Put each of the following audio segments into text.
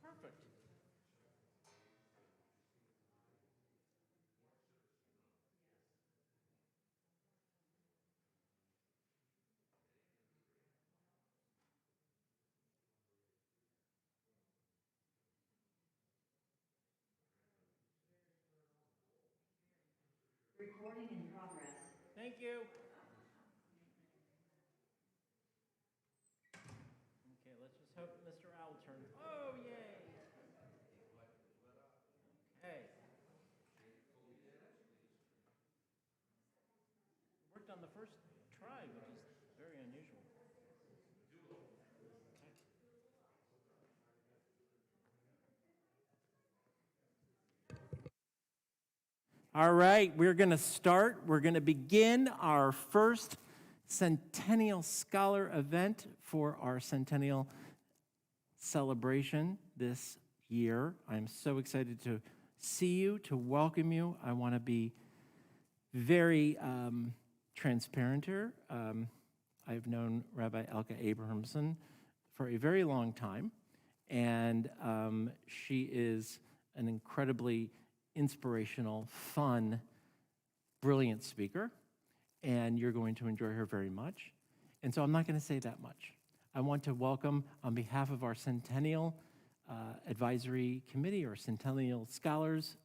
Perfect. Recording in progress. Thank you. Okay, let's just hope Mr. Owl turns. Oh, yay. Okay. Worked on the first try, which is very unusual. All right, we're going to start. We're going to begin our first Centennial Scholar event for our Centennial celebration this year. I'm so excited to see you, to welcome you. I want to be very transparent here. I've known Rabbi Elka Abrahamson for a very long time, and she is an incredibly inspirational, fun, brilliant speaker, and you're going to enjoy her very much. And so I'm not going to say that much. I want to welcome, on behalf of our Centennial Advisory Committee, or Centennial Scholars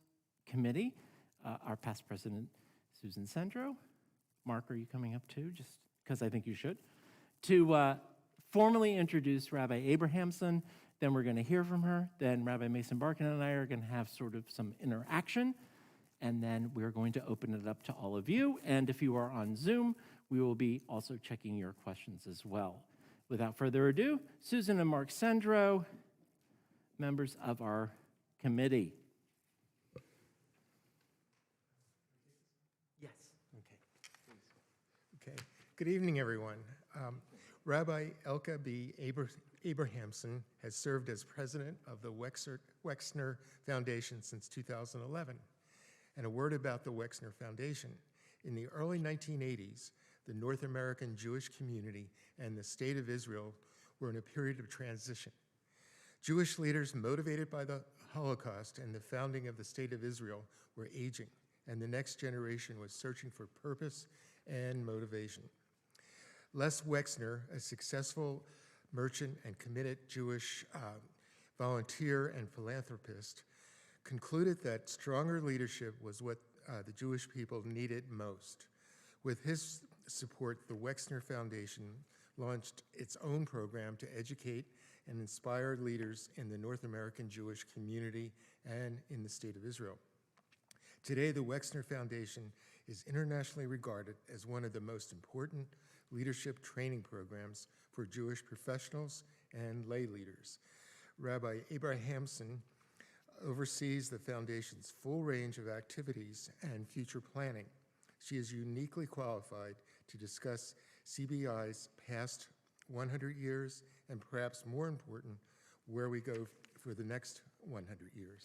Committee, our past president, Susan Sendro. Mark, are you coming up too? Just because I think you should. To formally introduce Rabbi Abrahamson. Then we're going to hear from her. Then Rabbi Mason-Barkin and I are going to have sort of some interaction. And then we're going to open it up to all of you. And if you are on Zoom, we will be also checking your questions as well. Without further ado, Susan and Mark Sendro, members of our committee. Yes. Okay. Please. Okay. Good evening, everyone. Rabbi Elka B. Abrahamson has served as president of the Wexner Foundation since 2011. And a word about the Wexner Foundation. In the early 1980s, the North American Jewish community and the state of Israel were in a period of transition. Jewish leaders motivated by the Holocaust and the founding of the state of Israel were aging, and the next generation was searching for purpose and motivation. Les Wexner, a successful merchant and committed Jewish volunteer and philanthropist, concluded that stronger leadership was what the Jewish people needed most. With his support, the Wexner Foundation launched its own program to educate and inspire leaders in the North American Jewish community and in the state of Israel. Today, the Wexner Foundation is internationally regarded as one of the most important leadership training programs for Jewish professionals and lay leaders. Rabbi Abrahamson oversees the foundation's full range of activities and future planning. She is uniquely qualified to discuss CBI's past 100 years and, perhaps more important, where we go for the next 100 years.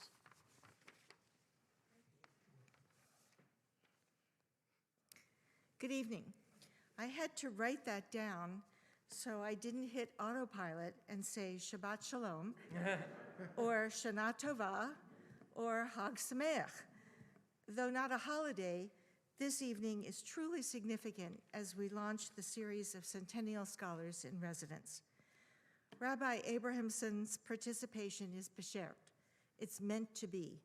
Good evening. I had to write that down so I didn't hit autopilot and say Shabbat Shalom or Shana Tova or Hag Sameach. Though not a holiday, this evening is truly significant as we launch the series of Centennial Scholars in Residence. Rabbi Abrahamson's participation is beshert. It's meant to be.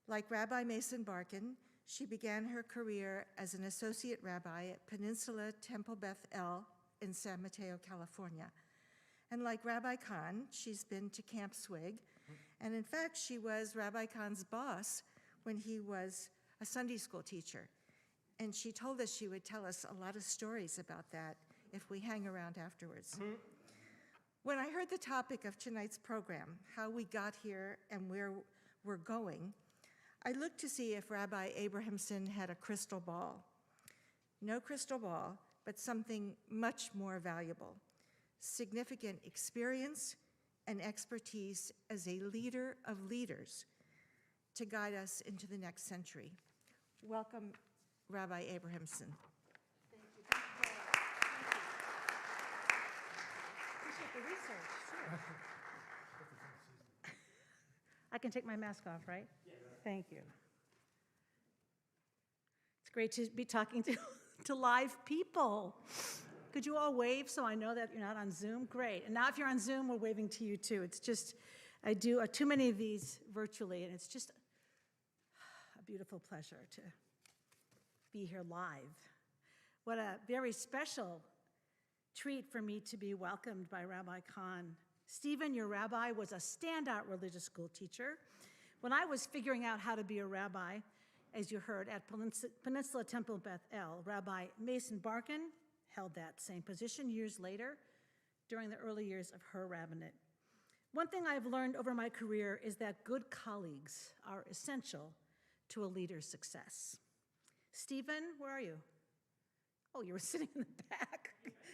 Like Rabbi Mason-Barkin, she began her career as an associate rabbi at Peninsula Temple Beth El in San Mateo, California. And like Rabbi Kahn, she's been to Camp Swig. And in fact, she was Rabbi Kahn's boss when he was a Sunday school teacher. And she told us she would tell us a lot of stories about that if we hang around afterwards. When I heard the topic of tonight's program, how we got here and where we're going, I looked to see if Rabbi Abrahamson had a crystal ball. No crystal ball, but something much more valuable: significant experience and expertise as a leader of leaders to guide us into the next century. Welcome, Rabbi Abrahamson. Thank you. Appreciate the research, sure. I can take my mask off, right? Yes. Thank you. It's great to be talking to live people. Could you all wave so I know that you're not on Zoom? Great. And now if you're on Zoom, we're waving to you too. It's just, I do too many of these virtually, and it's just a beautiful pleasure to be here live. What a very special treat for me to be welcomed by Rabbi Kahn. Stephen, your rabbi, was a standout religious school teacher. When I was figuring out how to be a rabbi, as you heard, at Peninsula Temple Beth El, Rabbi Mason-Barkin held that same position years later during the early years of her rabbinate. One thing I've learned over my career is that good colleagues are essential to a leader's success. Stephen, where are you? Oh, you were sitting in the back.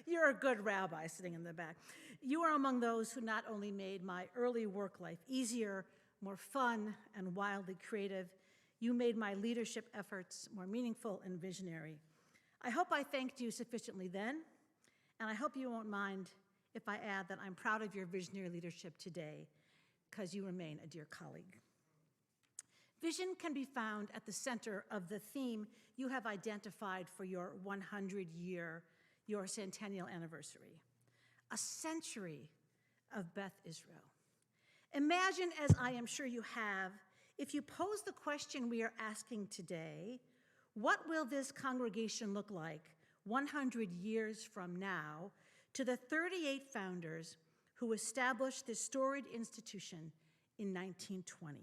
You're a good rabbi sitting in the back. You are among those who not only made my early work life easier, more fun, and wildly creative, you made my leadership efforts more meaningful and visionary. I hope I thanked you sufficiently then, and I hope you won't mind if I add that I'm proud of your visionary leadership today, because you remain a dear colleague. Vision can be found at the center of the theme you have identified for your 100-year, your Centennial anniversary, a century of Beth Israel. Imagine, as I am sure you have, if you pose the question we are asking today, what will this congregation look like 100 years from now to the 38 founders who established this storied institution in 1920?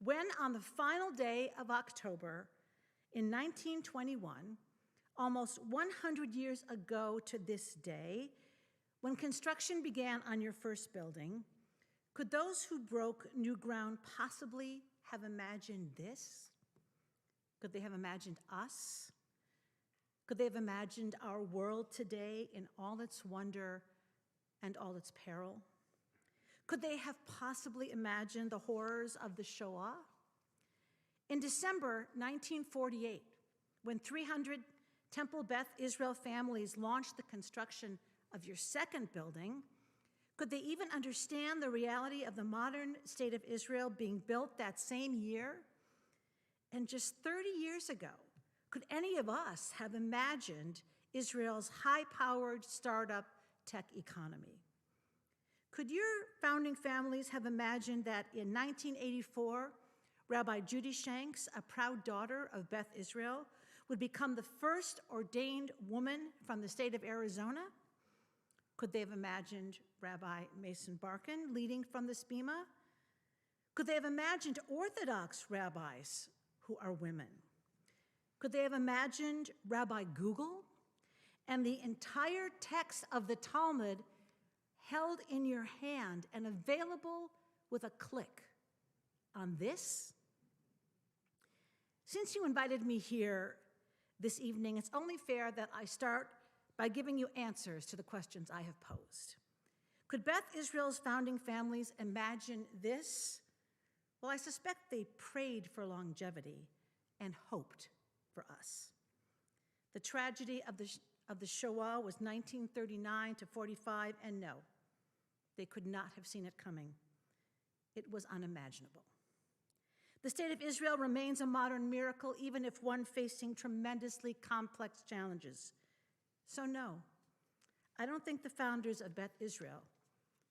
When on the final day of October in 1921, almost 100 years ago to this day, when construction began on your first building, could those who broke new ground possibly have imagined this? Could they have imagined us? Could they have imagined our world today in all its wonder and all its peril? Could they have possibly imagined the horrors of the Shoah? In December 1948, when 300 Temple Beth Israel families launched the construction of your second building, could they even understand the reality of the modern state of Israel being built that same year? And just 30 years ago, could any of us have imagined Israel's high-powered startup tech economy? Could your founding families have imagined that in 1984, Rabbi Judy Shanks, a proud daughter of Beth Israel, would become the first ordained woman from the state of Arizona? Could they have imagined Rabbi Mason-Barkin leading from the SPIMA? Could they have imagined Orthodox rabbis who are women? Could they have imagined Rabbi Google and the entire text of the Talmud held in your hand and available with a click on this? Since you invited me here this evening, it's only fair that I start by giving you answers to the questions I have posed. Could Beth Israel's founding families imagine this? Well, I suspect they prayed for longevity and hoped for us. The tragedy of the Shoah was 1939 to 45, and no, they could not have seen it coming. It was unimaginable. The state of Israel remains a modern miracle, even if one facing tremendously complex challenges. So no, I don't think the founders of Beth Israel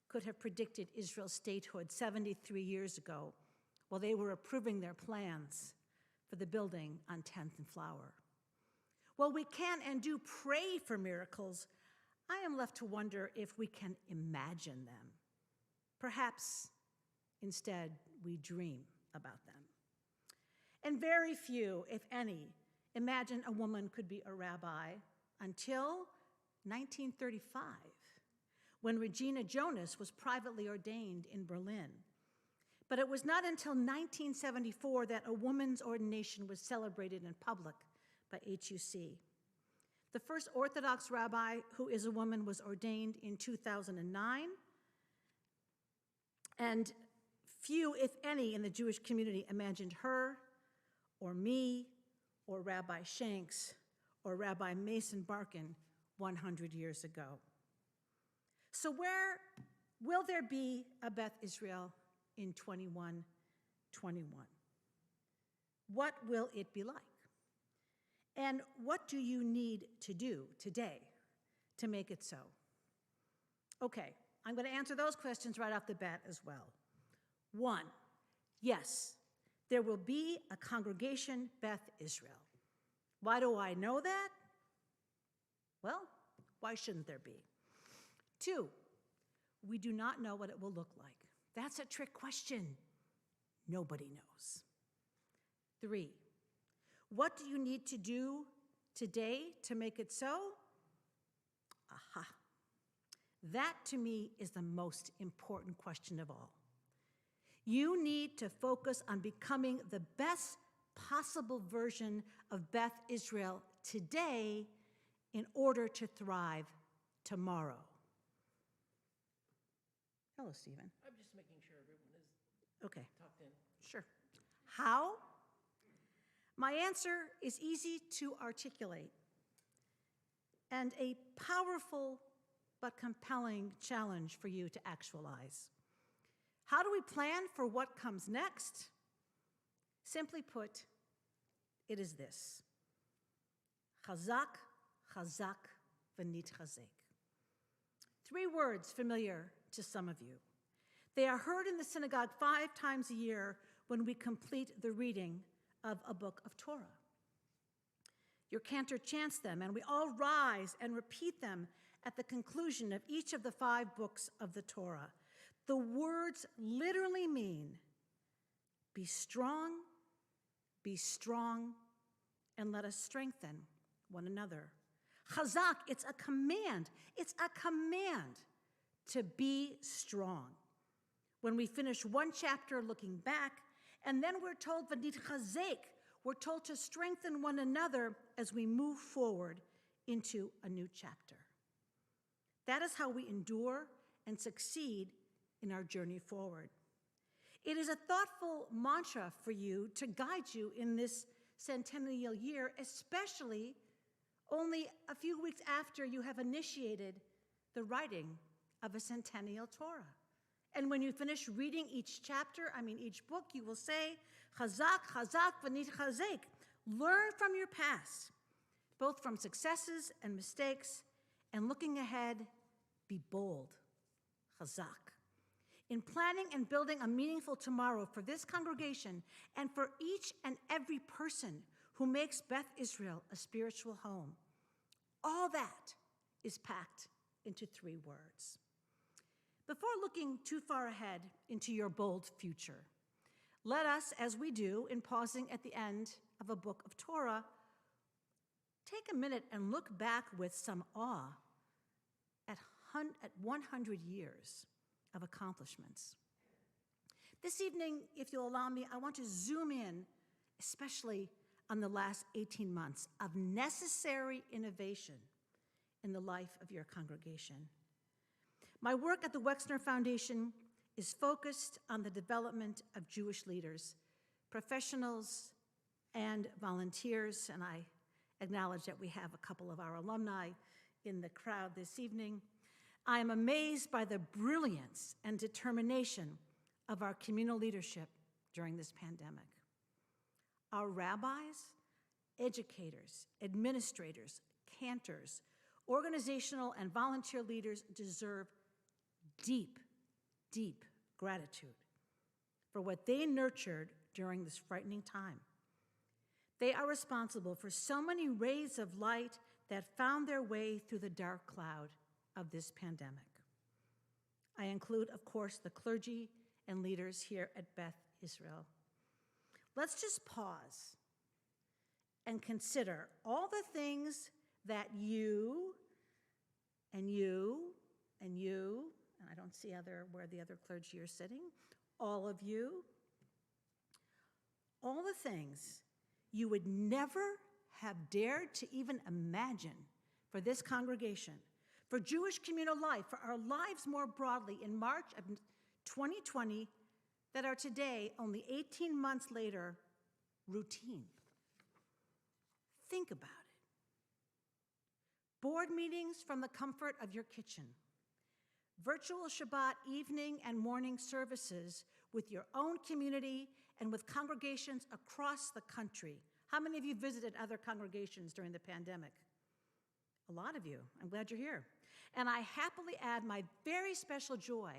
could have predicted Israel's statehood 73 years ago while they were approving their plans for the building on 10th and Flower. While we can and do pray for miracles, I am left to wonder if we can imagine them. Perhaps, instead, we dream about them. And very few, if any, imagine a woman could be a rabbi until 1935, when Regina Jonas was privately ordained in Berlin. But it was not until 1974 that a woman's ordination was celebrated in public by HUC. The first Orthodox rabbi who is a woman was ordained in 2009, and few, if any, in the Jewish community imagined her, or me, or Rabbi Shanks, or Rabbi Mason-Barkin 100 years ago. So where will there be a Beth Israel in 2121? What will it be like? And what do you need to do today to make it so? Okay, I'm going to answer those questions right off the bat as well. 1, yes, there will be a Congregation Beth Israel. Why do I know that? Well, why shouldn't there be? 2, we do not know what it will look like. That's a trick question. Nobody knows. 3, what do you need to do today to make it so? Aha. That, to me, is the most important question of all. You need to focus on becoming the best possible version of Beth Israel today in order to thrive tomorrow. Hello, Stephen. I'm just making sure everyone is Okay, tucked in. sure. How? My answer is easy to articulate and a powerful but compelling challenge for you to actualize. How do we plan for what comes next? Simply put, it is this: chazak, chazak, v'nitchazek. 3 words familiar to some of you. They are heard in the synagogue 5 times a year when we complete the reading of a book of Torah. Your cantor chants them, and we all rise and repeat them at the conclusion of each of the 5 books of the Torah. The words literally mean, be strong, and let us strengthen one another. Chazak, it's a command. It's a command to be strong. When we finish one chapter looking back, and then we're told, v'nitchazek, we're told to strengthen one another as we move forward into a new chapter. That is how we endure and succeed in our journey forward. It is a thoughtful mantra for you to guide you in this centennial year, especially only a few weeks after you have initiated the writing of a centennial Torah. And when you finish reading each book, you will say, chazak, chazak, v'nitchazek. Learn from your past, both from successes and mistakes, and looking ahead, be bold, chazak. In planning and building a meaningful tomorrow for this congregation and for each and every person who makes Beth Israel a spiritual home, all that is packed into 3 words. Before looking too far ahead into your bold future, let us, as we do in pausing at the end of a book of Torah, take a minute and look back with some awe at 100 years of accomplishments. This evening, if you'll allow me, I want to zoom in, especially on the last 18 months of necessary innovation in the life of your congregation. My work at the Wexner Foundation is focused on the development of Jewish leaders, professionals, and volunteers, and I acknowledge that we have a couple of our alumni in the crowd this evening. I am amazed by the brilliance and determination of our communal leadership during this pandemic. Our rabbis, educators, administrators, cantors, organizational and volunteer leaders deserve deep, deep gratitude for what they nurtured during this frightening time. They are responsible for so many rays of light that found their way through the dark cloud of this pandemic. I include, of course, the clergy and leaders here at Beth Israel. Let's just pause and consider all the things that you, and I don't see where the other clergy are sitting, all of you, all the things you would never have dared to even imagine for this congregation, for Jewish communal life, for our lives more broadly in March of 2020 that are today, only 18 months later, routine. Think about it. Board meetings from the comfort of your kitchen. Virtual Shabbat evening and morning services with your own community and with congregations across the country. How many of you visited other congregations during the pandemic? A lot of you. I'm glad you're here. And I happily add my very special joy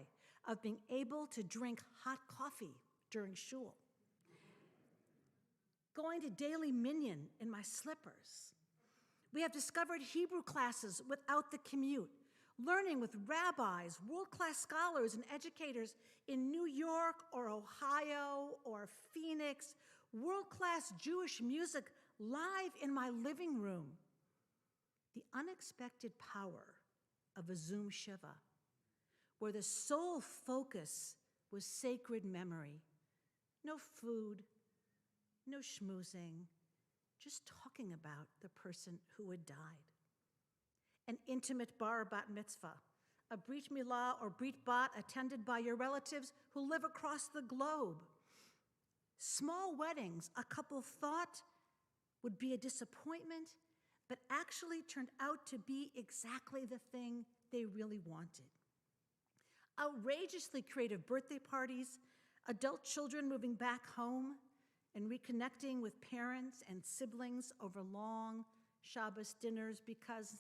of being able to drink hot coffee during shul, going to daily minyan in my slippers. We have discovered Hebrew classes without the commute, learning with rabbis, world-class scholars and educators in New York or Ohio or Phoenix, world-class Jewish music live in my living room. The unexpected power of a Zoom Shiva, where the sole focus was sacred memory. No food, no schmoozing, just talking about the person who had died. An intimate bar bat mitzvah, a brit milah or brit bat attended by your relatives who live across the globe. Small weddings a couple thought would be a disappointment, but actually turned out to be exactly the thing they really wanted. Outrageously creative birthday parties, adult children moving back home and reconnecting with parents and siblings over long Shabbos dinners because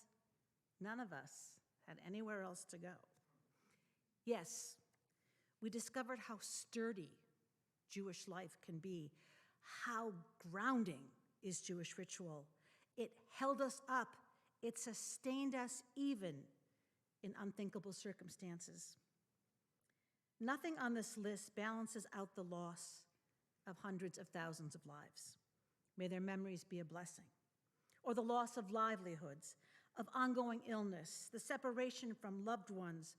none of us had anywhere else to go. Yes, we discovered how sturdy Jewish life can be, how grounding is Jewish ritual. It held us up, it sustained us even in unthinkable circumstances. Nothing on this list balances out the loss of hundreds of thousands of lives. May their memories be a blessing. Or the loss of livelihoods, of ongoing illness, the separation from loved ones,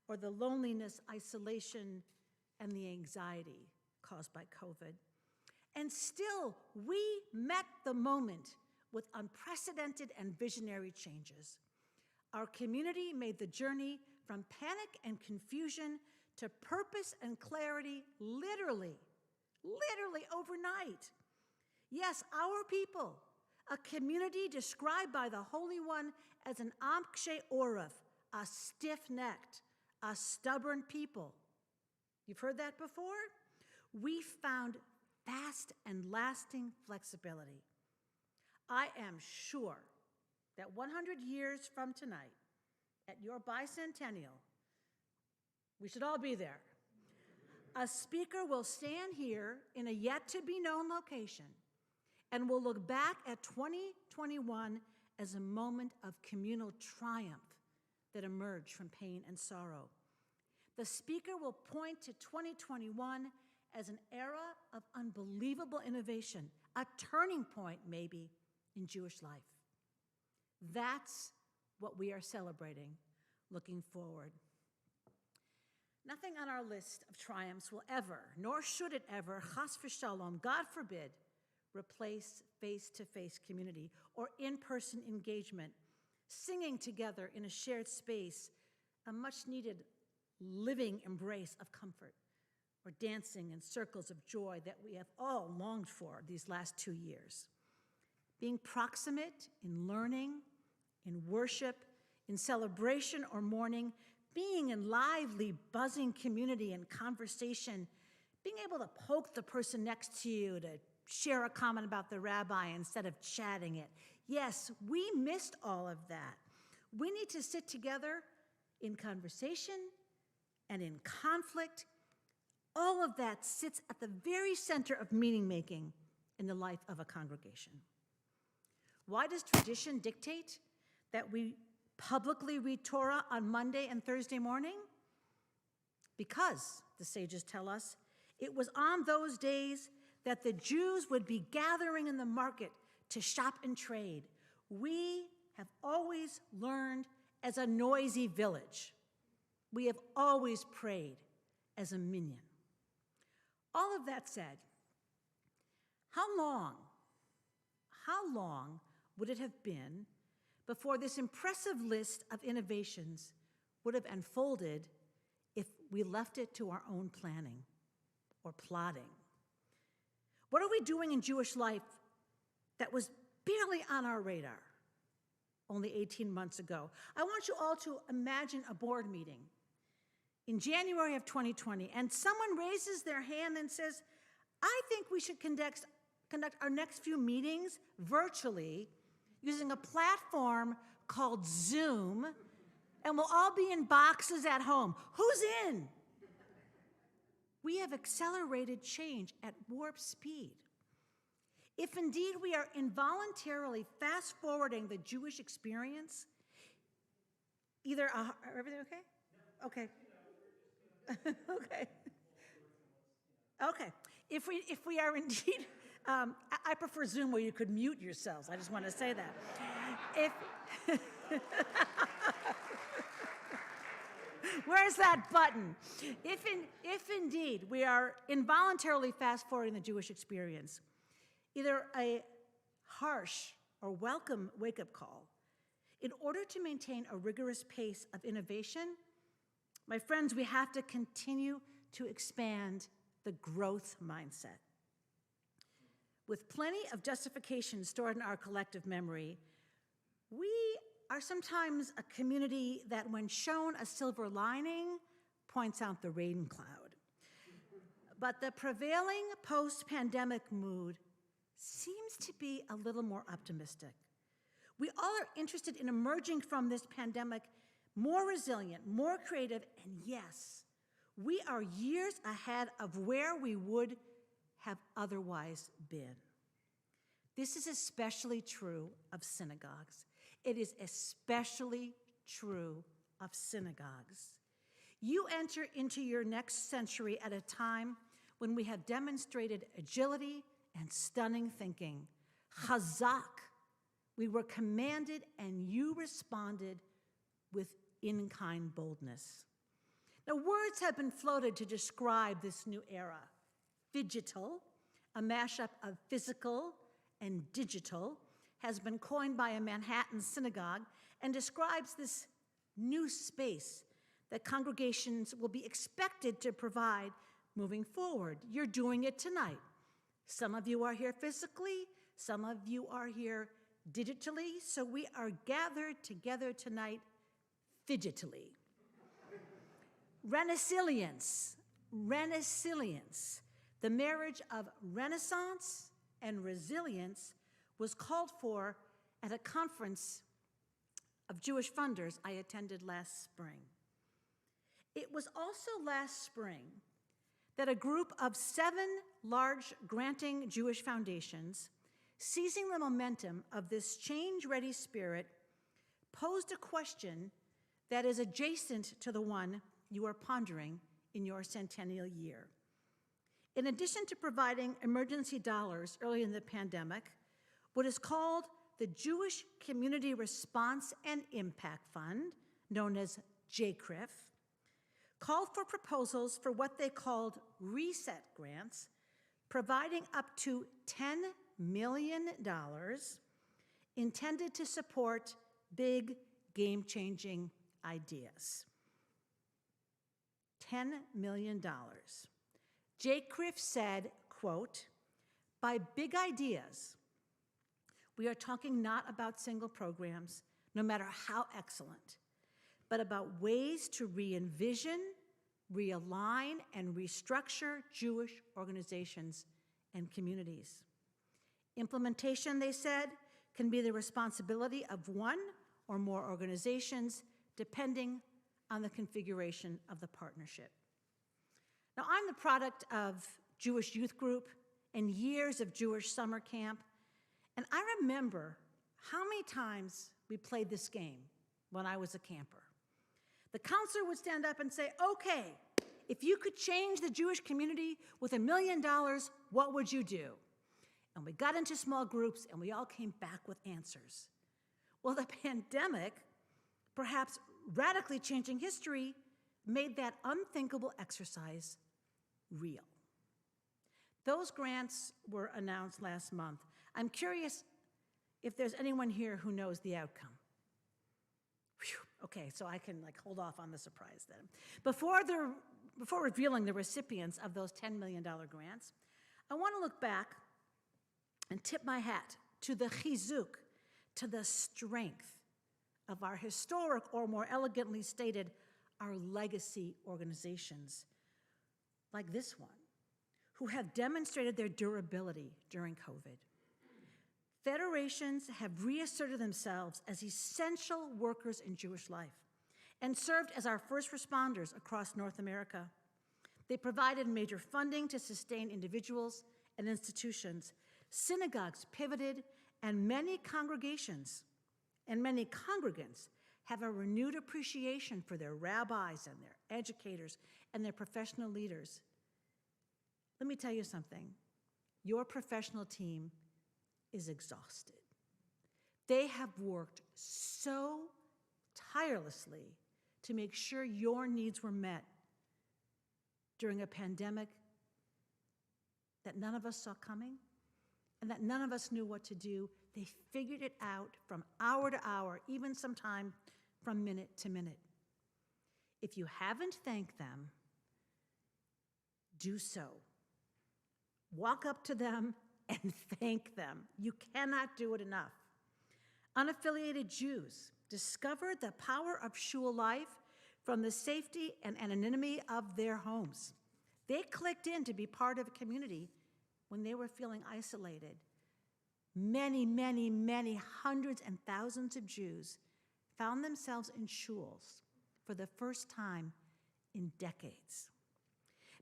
or the loneliness, isolation, and the anxiety caused by COVID. And still, we met the moment with unprecedented and visionary changes. Our community made the journey from panic and confusion to purpose and clarity literally overnight. Yes, our people, a community described by the Holy One as an amkshe oref, a stiff-necked, a stubborn people. You've heard that before? We found fast and lasting flexibility. I am sure that 100 years from tonight, at your bicentennial, we should all be there. A speaker will stand here in a yet-to-be-known location and will look back at 2021 as a moment of communal triumph that emerged from pain and sorrow. The speaker will point to 2021 as an era of unbelievable innovation, a turning point, maybe, in Jewish life. That's what we are celebrating, looking forward. Nothing on our list of triumphs will ever, nor should it ever, chas v'shalom, God forbid, replace face-to-face community or in-person engagement, singing together in a shared space, a much-needed living embrace of comfort, or dancing in circles of joy that we have all longed for these last 2 years. Being proximate in learning, in worship, in celebration or mourning, being in lively, buzzing community and conversation, being able to poke the person next to you to share a comment about the rabbi instead of chatting it. Yes, we missed all of that. We need to sit together in conversation and in conflict. All of that sits at the very center of meaning-making in the life of a congregation. Why does tradition dictate that we publicly read Torah on Monday and Thursday morning? Because, the sages tell us, it was on those days that the Jews would be gathering in the market to shop and trade. We have always learned as a noisy village. We have always prayed as a minyan. All of that said, how long would it have been before this impressive list of innovations would have unfolded if we left it to our own planning or plotting? What are we doing in Jewish life that was barely on our radar only 18 months ago? I want you all to imagine a board meeting in January of 2020, and someone raises their hand and says, I think we should conduct our next few meetings virtually using a platform called Zoom, and we'll all be in boxes at home. Who's in? We have accelerated change at warp speed. If indeed we are involuntarily fast-forwarding the Jewish experience, everything okay? Okay. Okay. Okay. If we are indeed, I prefer Zoom where you could mute yourselves. I just want to say that. Where's that button? If indeed we are involuntarily fast-forwarding the Jewish experience, either a harsh or welcome wake-up call, in order to maintain a rigorous pace of innovation, my friends, we have to continue to expand the growth mindset. With plenty of justification stored in our collective memory, we are sometimes a community that, when shown a silver lining, points out the rain cloud. But the prevailing post-pandemic mood seems to be a little more optimistic. We all are interested in emerging from this pandemic more resilient, more creative, and yes, we are years ahead of where we would have otherwise been. This is especially true of synagogues. It is especially true of synagogues. You enter into your next century at a time when we have demonstrated agility and stunning thinking. Chazak. We were commanded and you responded with in-kind boldness. Now, words have been floated to describe this new era. Phygital, a mashup of physical and digital, has been coined by a Manhattan synagogue and describes this new space that congregations will be expected to provide moving forward. You're doing it tonight. Some of you are here physically, some of you are here digitally, so we are gathered together tonight fidgetily. Renaissance, the marriage of renaissance and resilience, was called for at a conference of Jewish funders I attended last spring. It was also last spring that a group of 7 large granting Jewish foundations, seizing the momentum of this change-ready spirit, posed a question that is adjacent to the one you are pondering in your centennial year. In addition to providing emergency dollars early in the pandemic, what is called the Jewish Community Response and Impact Fund, known as JCRIF, called for proposals for what they called reset grants, providing up to $10 million intended to support big, game-changing ideas. $10 million. JCRIF said, quote, by big ideas, we are talking not about single programs, no matter how excellent, but about ways to re-envision, realign, and restructure Jewish organizations and communities. Implementation, they said, can be the responsibility of one or more organizations, depending on the configuration of the partnership. Now, I'm the product of Jewish youth group and years of Jewish summer camp, and I remember how many times we played this game when I was a camper. The counselor would stand up and say, okay, if you could change the Jewish community with $1 million, what would you do? And we got into small groups and we all came back with answers. Well, the pandemic, perhaps radically changing history, made that unthinkable exercise real. Those grants were announced last month. I'm curious if there's anyone here who knows the outcome. Whew. Okay, so I can hold off on the surprise then. Before revealing the recipients of those $10 million grants, I want to look back and tip my hat to the chizuk, to the strength of our historic, or more elegantly stated, are legacy organizations like this one, who have demonstrated their durability during COVID. Federations have reasserted themselves as essential workers in Jewish life and served as our first responders across North America. They provided major funding to sustain individuals and institutions. Synagogues pivoted, and many congregations and many congregants have a renewed appreciation for their rabbis and their educators and their professional leaders. Let me tell you something. Your professional team is exhausted. They have worked so tirelessly to make sure your needs were met during a pandemic that none of us saw coming and that none of us knew what to do. They figured it out from hour to hour, even sometime from minute to minute. If you haven't thanked them, do so. Walk up to them and thank them. You cannot do it enough. Unaffiliated Jews discovered the power of shul life from the safety and anonymity of their homes. They clicked in to be part of a community when they were feeling isolated. Many, many, many hundreds and thousands of Jews found themselves in shuls for the first time in decades.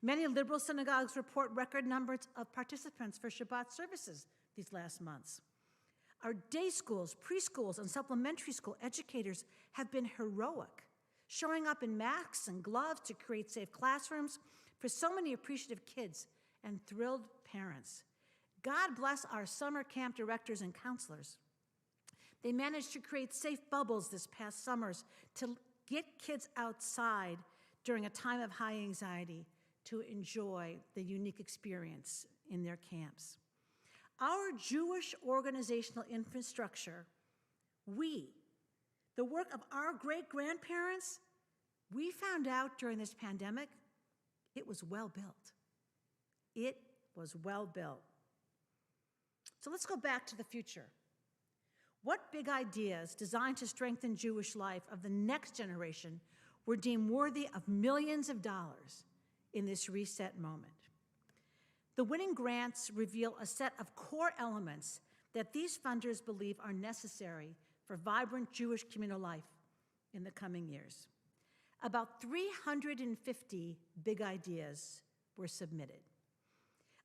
Many liberal synagogues report record numbers of participants for Shabbat services these last months. Our day schools, preschools, and supplementary school educators have been heroic, showing up in masks and gloves to create safe classrooms for so many appreciative kids and thrilled parents. God bless our summer camp directors and counselors. They managed to create safe bubbles this past summers to get kids outside during a time of high anxiety to enjoy the unique experience in their camps. Our Jewish organizational infrastructure, the work of our great-grandparents, we found out during this pandemic, it was well built. It was well built. So let's go back to the future. What big ideas designed to strengthen Jewish life of the next generation were deemed worthy of millions of dollars in this reset moment? The winning grants reveal a set of core elements that these funders believe are necessary for vibrant Jewish communal life in the coming years. About 350 big ideas were submitted.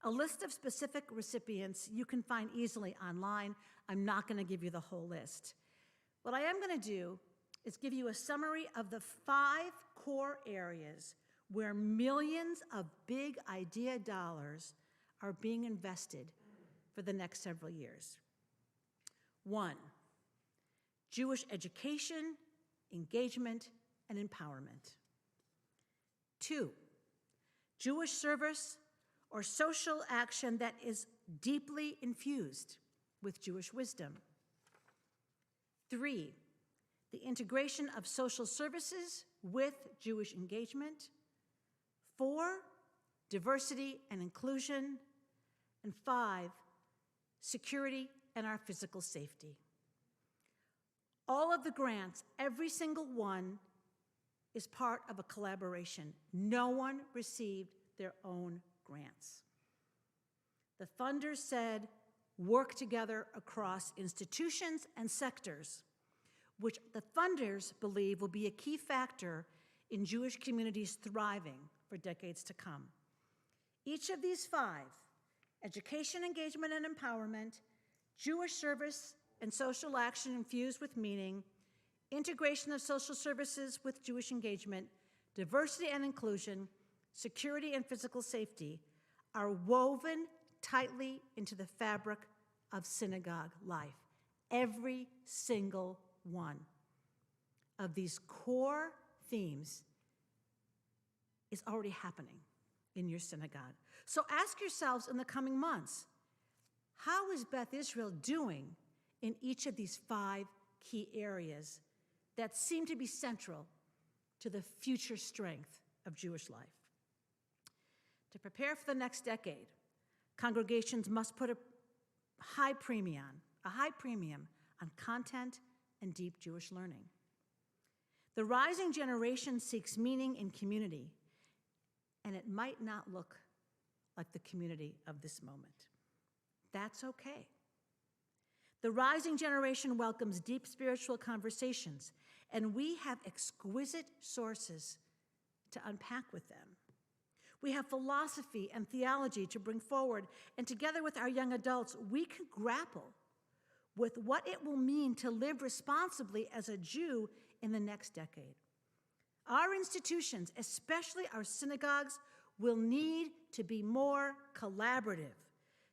A list of specific recipients you can find easily online. I'm not going to give you the whole list. What I am going to do is give you a summary of the 5 core areas where millions of big idea dollars are being invested for the next several years. 1, Jewish education, engagement, and empowerment. 2, Jewish service or social action that is deeply infused with Jewish wisdom. 3, the integration of social services with Jewish engagement. 4, diversity and inclusion. And 5, security and our physical safety. All of the grants, every single one, is part of a collaboration. No one received their own grants. The funders said, work together across institutions and sectors, which the funders believe will be a key factor in Jewish communities thriving for decades to come. Each of these 5, education, engagement, and empowerment, Jewish service and social action infused with meaning, integration of social services with Jewish engagement, diversity and inclusion, security and physical safety, are woven tightly into the fabric of synagogue life. Every single one of these core themes is already happening in your synagogue. So ask yourselves in the coming months, how is Beth Israel doing in each of these 5 key areas that seem to be central to the future strength of Jewish life? To prepare for the next decade, congregations must put a high premium on content and deep Jewish learning. The rising generation seeks meaning in community, and it might not look like the community of this moment. That's okay. The rising generation welcomes deep spiritual conversations, and we have exquisite sources to unpack with them. We have philosophy and theology to bring forward, and together with our young adults, we can grapple with what it will mean to live responsibly as a Jew in the next decade. Our institutions, especially our synagogues, will need to be more collaborative,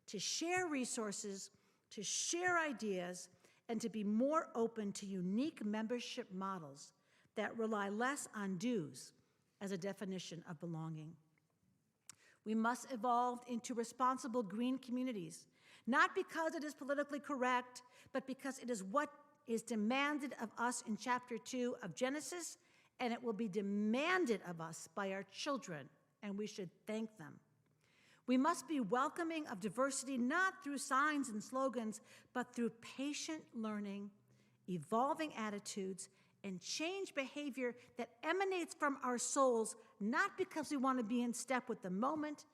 to share resources, to share ideas, and to be more open to unique membership models that rely less on dues as a definition of belonging. We must evolve into responsible green communities, not because it is politically correct, but because it is what is demanded of us in chapter 2 of Genesis, and it will be demanded of us by our children, and we should thank them. We must be welcoming of diversity not through signs and slogans, but through patient learning, evolving attitudes, and change behavior that emanates from our souls, not because we want to be in step with the moment,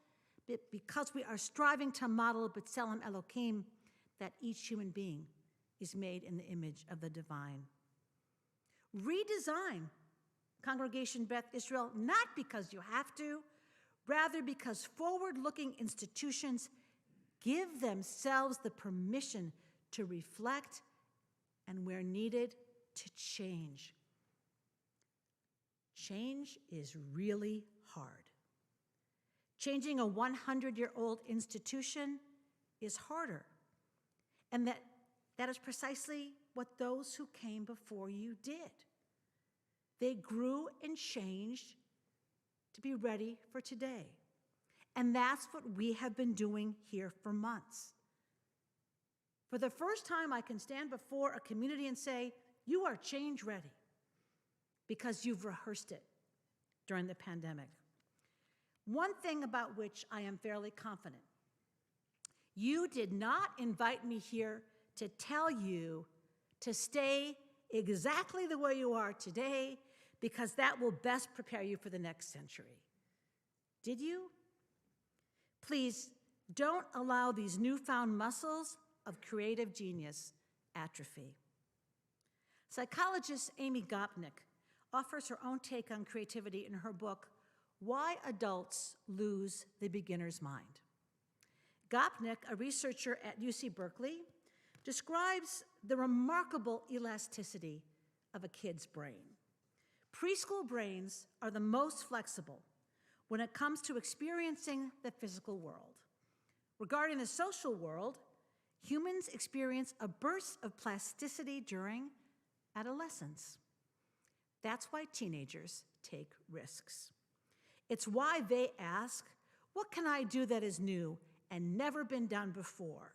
but because we are striving to model B'Tselem Elohim, that each human being is made in the image of the divine. Redesign Congregation Beth Israel, not because you have to, rather because forward-looking institutions give themselves the permission to reflect and, where needed, to change. Change is really hard. Changing a 100-year-old institution is harder, and that is precisely what those who came before you did. They grew and changed to be ready for today. And that's what we have been doing here for months. For the first time, I can stand before a community and say, you are change ready, because you've rehearsed it during the pandemic. One thing about which I am fairly confident: you did not invite me here to tell you to stay exactly the way you are today, because that will best prepare you for the next century. Did you? Please don't allow these newfound muscles of creative genius atrophy. Psychologist Amy Gopnik offers her own take on creativity in her book, Why Adults Lose the Beginner's Mind. Gopnik, a researcher at UC Berkeley, describes the remarkable elasticity of a kid's brain. Preschool brains are the most flexible when it comes to experiencing the physical world. Regarding the social world, humans experience a burst of plasticity during adolescence. That's why teenagers take risks. It's why they ask, what can I do that is new and never been done before?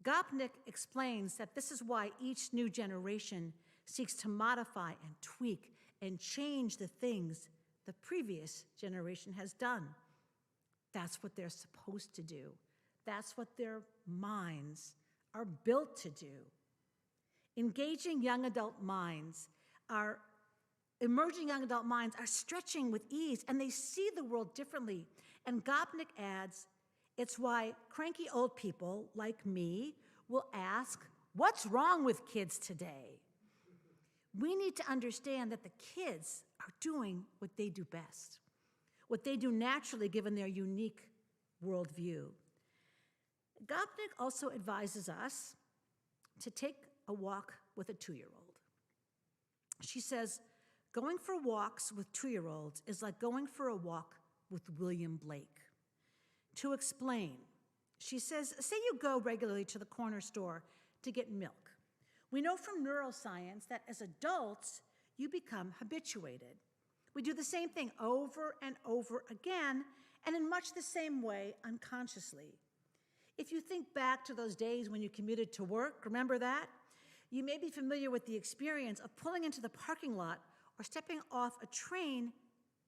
Gopnik explains that this is why each new generation seeks to modify and tweak and change the things the previous generation has done. That's what they're supposed to do. That's what their minds are built to do. Emerging young adult minds are stretching with ease, and they see the world differently. And Gopnik adds, it's why cranky old people like me will ask, what's wrong with kids today? We need to understand that the kids are doing what they do best, what they do naturally given their unique worldview. Gopnik also advises us to take a walk with a 2-year-old. She says, going for walks with 2-year-olds is like going for a walk with William Blake. To explain, she says, say you go regularly to the corner store to get milk. We know from neuroscience that as adults, you become habituated. We do the same thing over and over again, and in much the same way unconsciously. If you think back to those days when you commuted to work, remember that? You may be familiar with the experience of pulling into the parking lot or stepping off a train,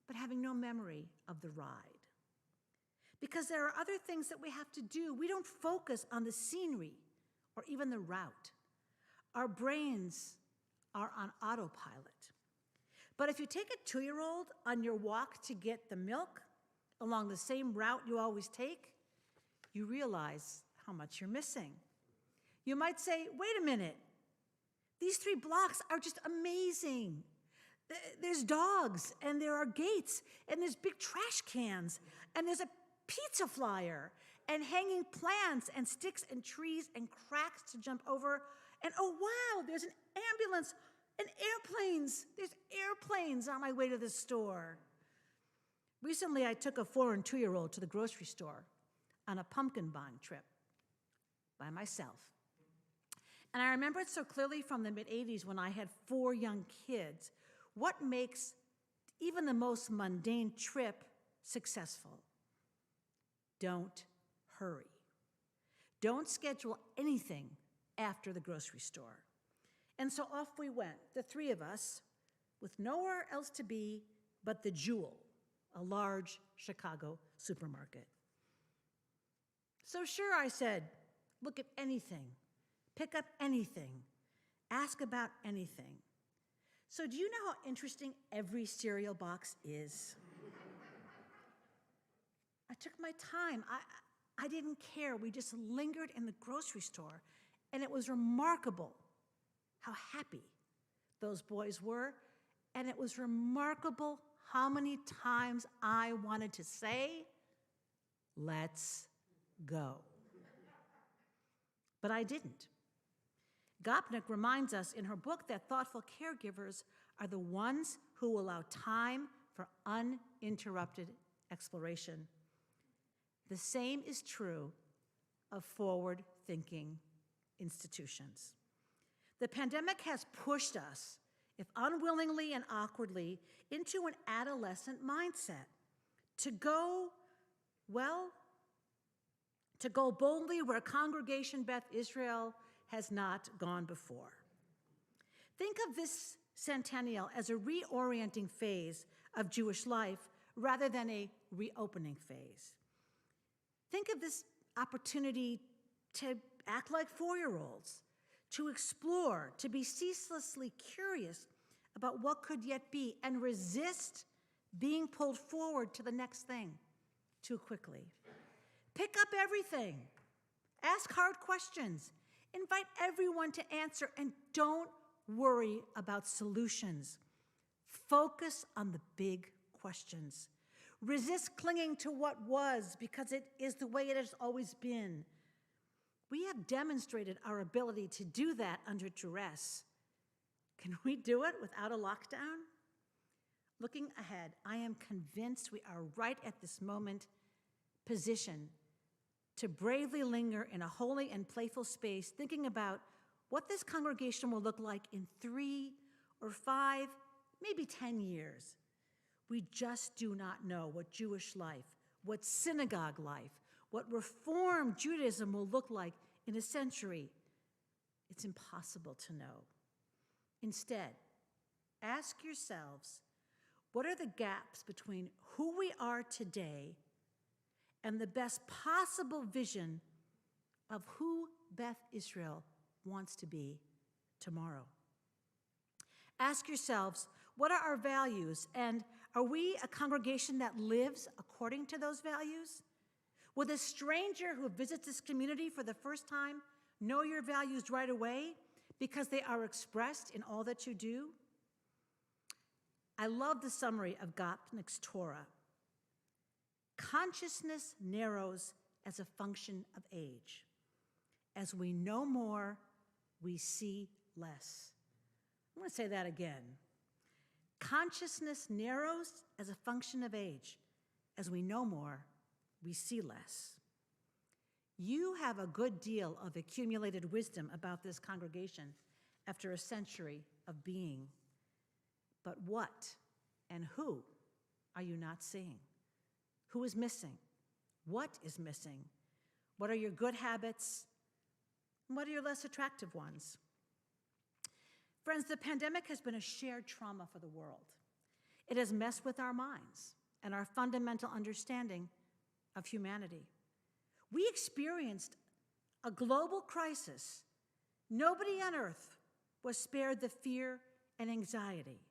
but having no memory of the ride. Because there are other things that we have to do. We don't focus on the scenery or even the route. Our brains are on autopilot. But if you take a 2-year-old on your walk to get the milk along the same route you always take, you realize how much you're missing. You might say, wait a minute, these 3 blocks are just amazing. There's dogs, and there are gates, and there's big trash cans, and there's a pizza flyer, and hanging plants, and sticks, and trees, and cracks to jump over. And oh, wow, there's an ambulance and airplanes. There's airplanes on my way to the store. Recently, I took a 4- and 2-year-old to the grocery store on a pumpkin buying trip by myself. And I remember it so clearly from the mid-'80s when I had 4 young kids, what makes even the most mundane trip successful. Don't hurry. Don't schedule anything after the grocery store. And so off we went, the 3 of us, with nowhere else to be but the Jewel, a large Chicago supermarket. So sure, I said, look at anything, pick up anything, ask about anything. So do you know how interesting every cereal box is? I took my time. I didn't care. We just lingered in the grocery store, and it was remarkable how happy those boys were, and it was remarkable how many times I wanted to say, let's go. But I didn't. Gopnik reminds us in her book that thoughtful caregivers are the ones who allow time for uninterrupted exploration. The same is true of forward-thinking institutions. The pandemic has pushed us, if unwillingly and awkwardly, into an adolescent mindset to go boldly where Congregation Beth Israel has not gone before. Think of this Centennial as a reorienting phase of Jewish life rather than a reopening phase. Think of this opportunity to act like 4-year-olds, to explore, to be ceaselessly curious about what could yet be, and resist being pulled forward to the next thing too quickly. Pick up everything. Ask hard questions. Invite everyone to answer, and don't worry about solutions. Focus on the big questions. Resist clinging to what was, because it is the way it has always been. We have demonstrated our ability to do that under duress. Can we do it without a lockdown? Looking ahead, I am convinced we are right at this moment positioned to bravely linger in a holy and playful space, thinking about what this congregation will look like in 3 or 5, maybe 10 years. We just do not know what Jewish life, what synagogue life, what Reformed Judaism will look like in a century. It's impossible to know. Instead, ask yourselves, what are the gaps between who we are today and the best possible vision of who Beth Israel wants to be tomorrow? Ask yourselves, what are our values, and are we a congregation that lives according to those values? Will the stranger who visits this community for the first time know your values right away because they are expressed in all that you do? I love the summary of Gopnik's Torah. Consciousness narrows as a function of age. As we know more, we see less. I'm going to say that again. Consciousness narrows as a function of age. As we know more, we see less. You have a good deal of accumulated wisdom about this congregation after a century of being. But what and who are you not seeing? Who is missing? What is missing? What are your good habits? What are your less attractive ones? Friends, the pandemic has been a shared trauma for the world. It has messed with our minds and our fundamental understanding of humanity. We experienced a global crisis. Nobody on earth was spared the fear and anxiety.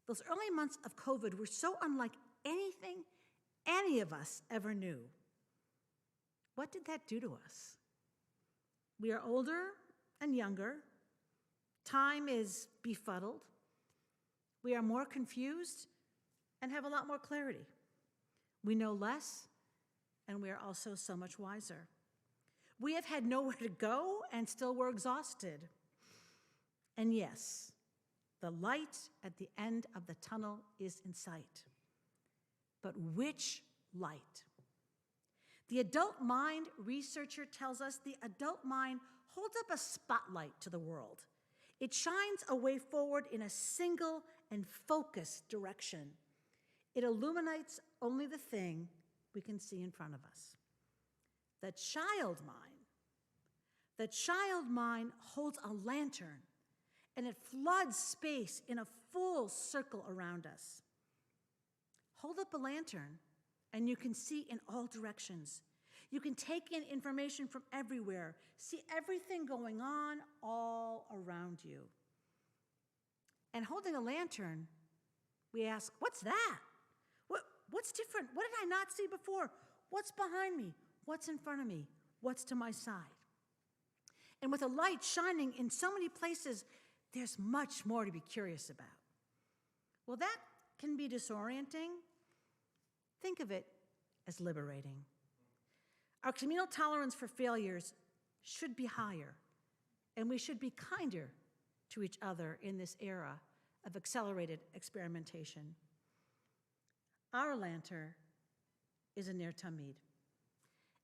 Those early months of COVID were so unlike anything any of us ever knew. What did that do to us? We are older and younger. Time is befuddled. We are more confused and have a lot more clarity. We know less, and we are also so much wiser. We have had nowhere to go, and still we're exhausted. And yes, the light at the end of the tunnel is in sight. But which light? The adult mind researcher tells us the adult mind holds up a spotlight to the world. It shines a way forward in a single and focused direction. It illuminates only the thing we can see in front of us. The child mind holds a lantern, and it floods space in a full circle around us. Hold up a lantern, and you can see in all directions. You can take in information from everywhere, see everything going on all around you. And holding a lantern, we ask, what's that? What's different? What did I not see before? What's behind me? What's in front of me? What's to my side? And with a light shining in so many places, there's much more to be curious about. Well, that can be disorienting. Think of it as liberating. Our communal tolerance for failures should be higher, and we should be kinder to each other in this era of accelerated experimentation. Our lantern is a ner tamid,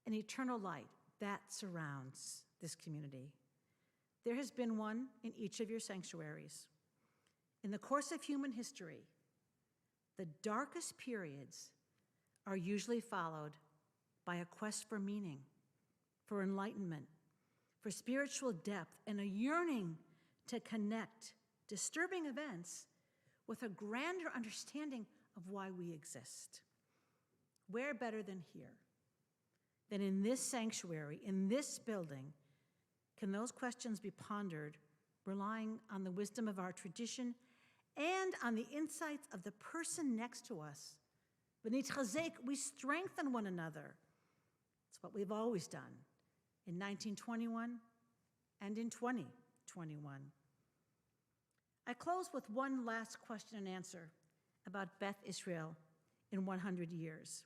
an eternal light that surrounds this community. There has been one in each of your sanctuaries. In the course of human history, the darkest periods are usually followed by a quest for meaning, for enlightenment, for spiritual depth, and a yearning to connect disturbing events with a grander understanding of why we exist. Where better than here, than in this sanctuary, in this building, can those questions be pondered, relying on the wisdom of our tradition and on the insights of the person next to us? V'nitchazek, we strengthen one another. It's what we've always done in 1921 and in 2021. I close with one last question and answer about Beth Israel in 100 years.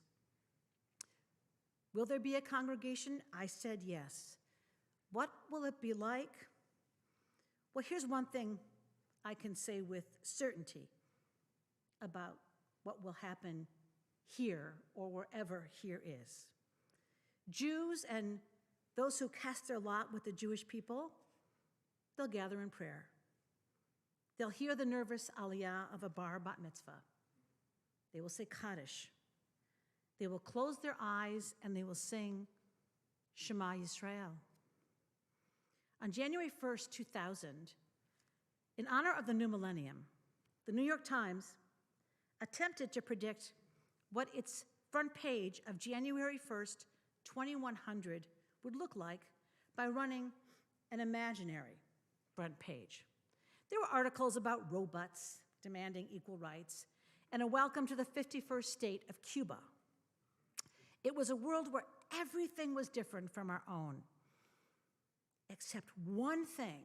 Will there be a congregation? I said yes. What will it be like? Well, here's one thing I can say with certainty about what will happen here or wherever here is. Jews and those who cast their lot with the Jewish people, they'll gather in prayer. They'll hear the nervous aliyah of a bar bat mitzvah. They will say Kaddish. They will close their eyes and they will sing Shema Yisrael. On January 1st, 2000, in honor of the new millennium, the New York Times attempted to predict what its front page of January 1st, 2100 would look like by running an imaginary front page. There were articles about robots demanding equal rights and a welcome to the 51st state of Cuba. It was a world where everything was different from our own, except one thing.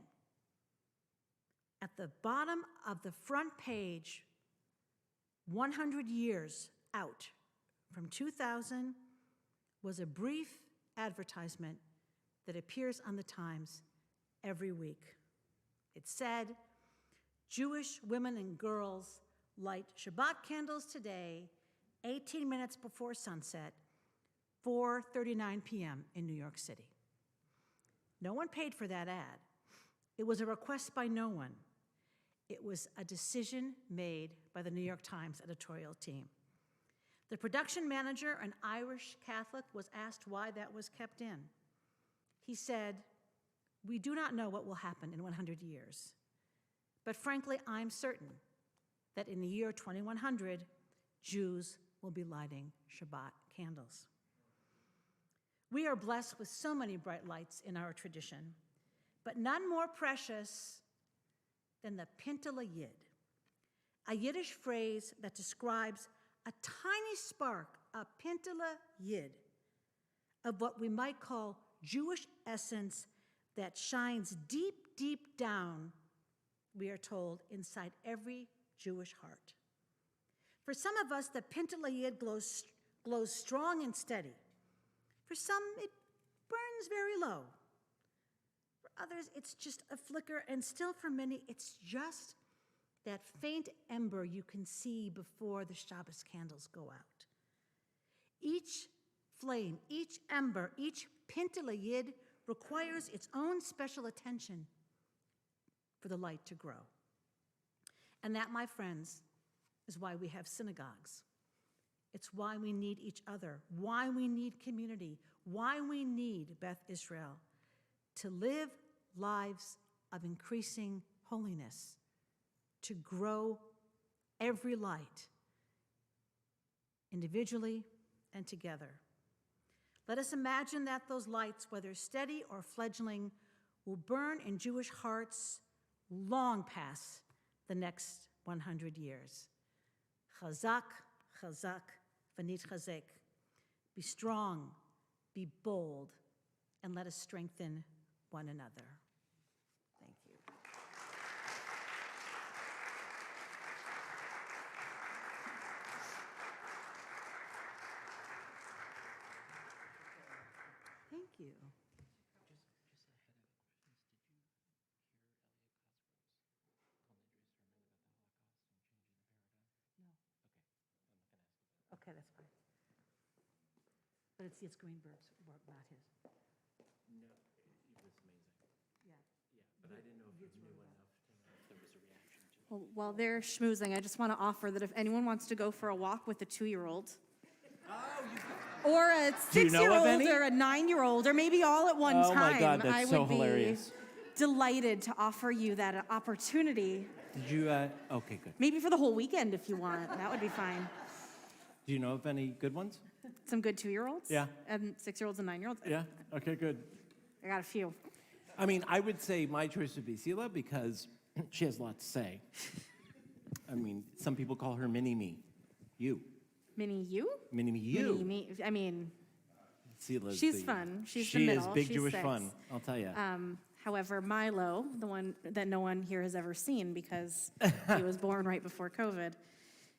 At the bottom of the front page, 100 years out from 2000, was a brief advertisement that appears on the Times every week. It said, Jewish women and girls light Shabbat candles today, 18 minutes before sunset, 4:39 p.m. in New York City. No one paid for that ad. It was a request by no one. It was a decision made by the New York Times editorial team. The production manager, an Irish Catholic, was asked why that was kept in. He said, "We do not know what will happen in 100 years, but frankly, I'm certain that in the year 2100, Jews will be lighting Shabbat candles." We are blessed with so many bright lights in our tradition, but none more precious than the Pintel Yid, a Yiddish phrase that describes a tiny spark, a pintele yid, of what we might call Jewish essence that shines deep, deep down, we are told, inside every Jewish heart. For some of us, the pintele yid glows strong and steady. For some, it burns very low. For others, it's just a flicker, and still for many, it's just that faint ember you can see before the Shabbos candles go out. Each flame, each ember, each pintele yid requires its own special attention for the light to grow. And that, my friends, is why we have synagogues. It's why we need each other, why we need community, why we need Beth Israel to live lives of increasing holiness, to grow every light, individually and together. Let us imagine that those lights, whether steady or fledgling, will burn in Jewish hearts long past the next 100 years. Chazak, chazak, v'nit chazek. Be strong, be bold, and let us strengthen one another. Thank you. Thank you. Okay, that's fine. But it's Greenberg's work, not his. No, it was amazing. Yeah. Yeah, but I didn't know if you knew enough to know if there was a reaction to it. Well, while they're schmoozing, I just want to offer that if anyone wants to go for a walk with a 2-year-old, or a Do you know of 6-year-old, any? or a 9-year-old, or maybe all at one Oh time, my God, that's I so would be hilarious. delighted to offer you that opportunity. Did you, okay, good. Maybe for the whole weekend if you want. That would be fine. Do you know of any good ones? Some good 2-year-olds? Yeah. And 6-year-olds and 9-year-olds? Yeah, okay, good. I got a few. I mean, I would say my choice would be Kehilah because she has a lot to say. I mean, some people call her Mini-Me. You. Mini you? Mini-Me, you. Mini me. I mean, Kehilah she's fun. She's the she middle. is big She's Jewish 6. fun, I'll tell you. However, Milo, the one that no one here has ever seen because he was born right before COVID,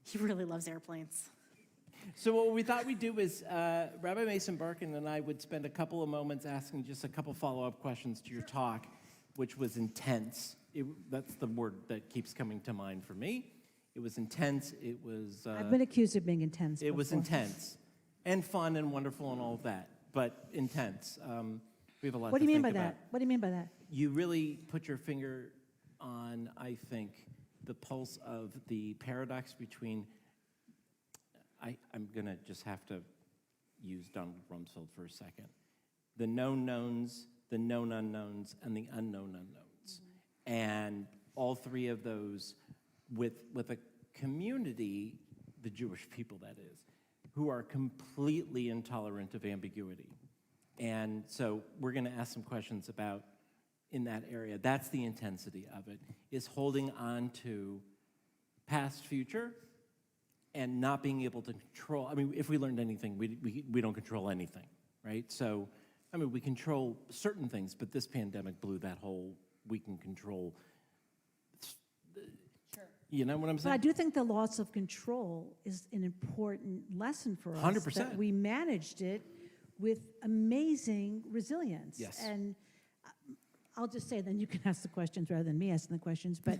he really loves airplanes. So what we thought we'd do is Rabbi Mason-Barkin and I would spend a couple of moments asking just a couple follow-up questions to your talk, which was intense. That's the word that keeps coming to mind for me. It was intense. It was. I've been accused of being intense. It was before. intense, and fun and wonderful and all of that, but intense. We have a lot. What do to you mean by think about. that? What do you mean by that? You really put your finger on, I think, the pulse of the paradox between. I'm going to just have to use Donald Rumsfeld for a second. The known knowns, the known unknowns, and the unknown unknowns. Mm-hmm. And all three of those with a community, the Jewish people that is, who are completely intolerant of ambiguity. And so we're going to ask some questions about in that area. That's the intensity of it, is holding on to past, future, and not being able to control. I mean, if we learned anything, we don't control anything, right? So, I mean, we control certain things, but this pandemic blew that whole we can control. Sure. You know what I'm But saying? I do think the loss of control is an important lesson for us. 100%. That we managed it with amazing resilience. Yes. And I'll just say, then you can ask the questions rather than me asking the questions. But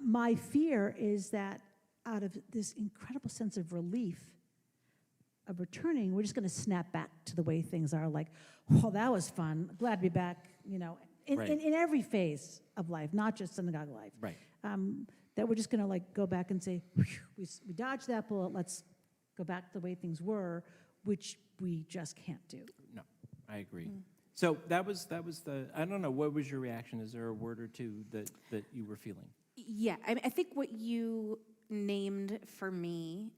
my fear is that out of this incredible sense of relief of returning, we're just going to snap back to the way things are. Like, oh, that was fun. Glad to be back. You know, in every phase of life, not just synagogue life. Right. That we're just going to like go back and say, we dodged that bullet. Let's go back to the way things were, which we just can't do. No, I agree. So that was the. I don't know. What was your reaction? Is there a word or two that you were feeling? Yeah, I think what you named for me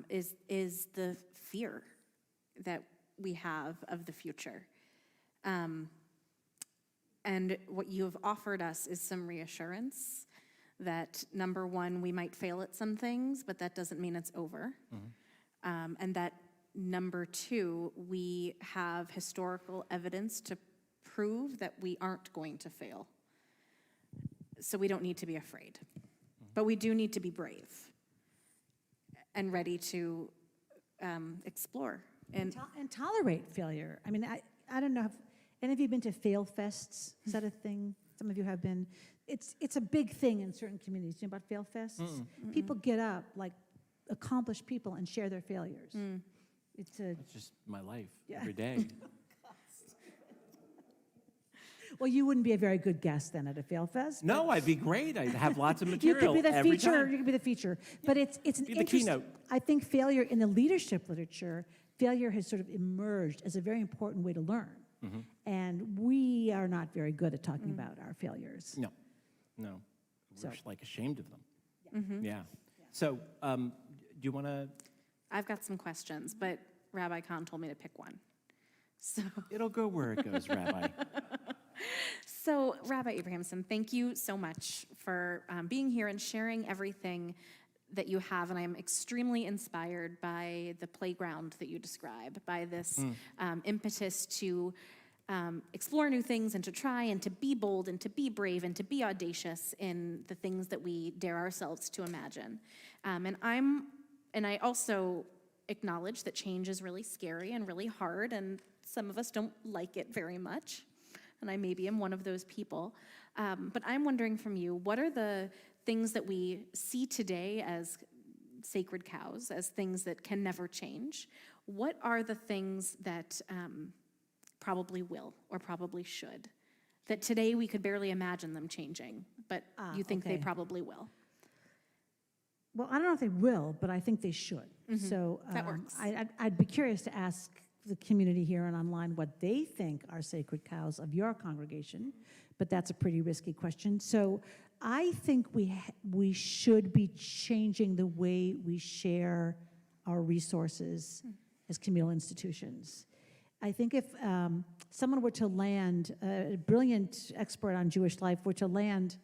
is the fear that we have of the future. And what you have offered us is some reassurance that, number one, we might fail at some things, but that doesn't mean it's over. And that, number two, we have historical evidence to prove that we aren't going to fail. So we don't need to be afraid. But we do need to be brave and ready to explore. And And tolerate failure. I mean, I don't know, have any of you been to fail fests? Is that a thing? Some of you have been. It's a big thing in certain communities. You know about fail fests? People get up, like accomplished people, and share their failures. It's just my life Yeah. every day. well, you wouldn't be a very good guest then at a fail fest. No, I'd be great. I'd have lots of You material could be the every feature. time. You could be the feature. But it's an Be the interesting. keynote. I think failure in the leadership literature, failure has sort of emerged as a very important way to learn. And we are not very good at talking about our failures. No, no. We're So- like ashamed of them. Yeah. So, do you want to? I've got some questions, but Rabbi Kahn told me to pick one. So, It'll go where it goes, Rabbi. so Rabbi Abrahamson, thank you so much for being here and sharing everything that you have. And I'm extremely inspired by the playground that you describe, by this impetus to explore new things and to try and to be bold and to be brave and to be audacious in the things that we dare ourselves to imagine. And I also acknowledge that change is really scary and really hard, and some of us don't like it very much. And I maybe am one of those people. But I'm wondering from you, what are the things that we see today as sacred cows, as things that can never change? What are the things that probably will or probably should? That today we could barely imagine them changing, but you think they okay. probably will? Well, I don't know if they will, but I think they should. So That works. I'd be curious to ask the community here and online what they think are sacred cows of your congregation, but that's a pretty risky question. So I think we should be changing the way we share our resources as communal institutions. I think if someone were to land, a brilliant expert on Jewish life were to land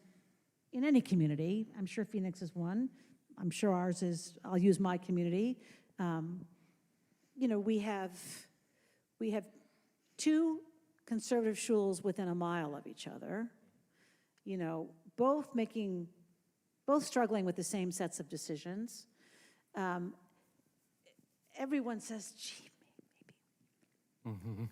in any community, I'm sure Phoenix is one, I'm sure ours is, I'll use my community. We have two conservative shuls within a mile of each other, both struggling with the same sets of decisions. Everyone says, gee, maybe.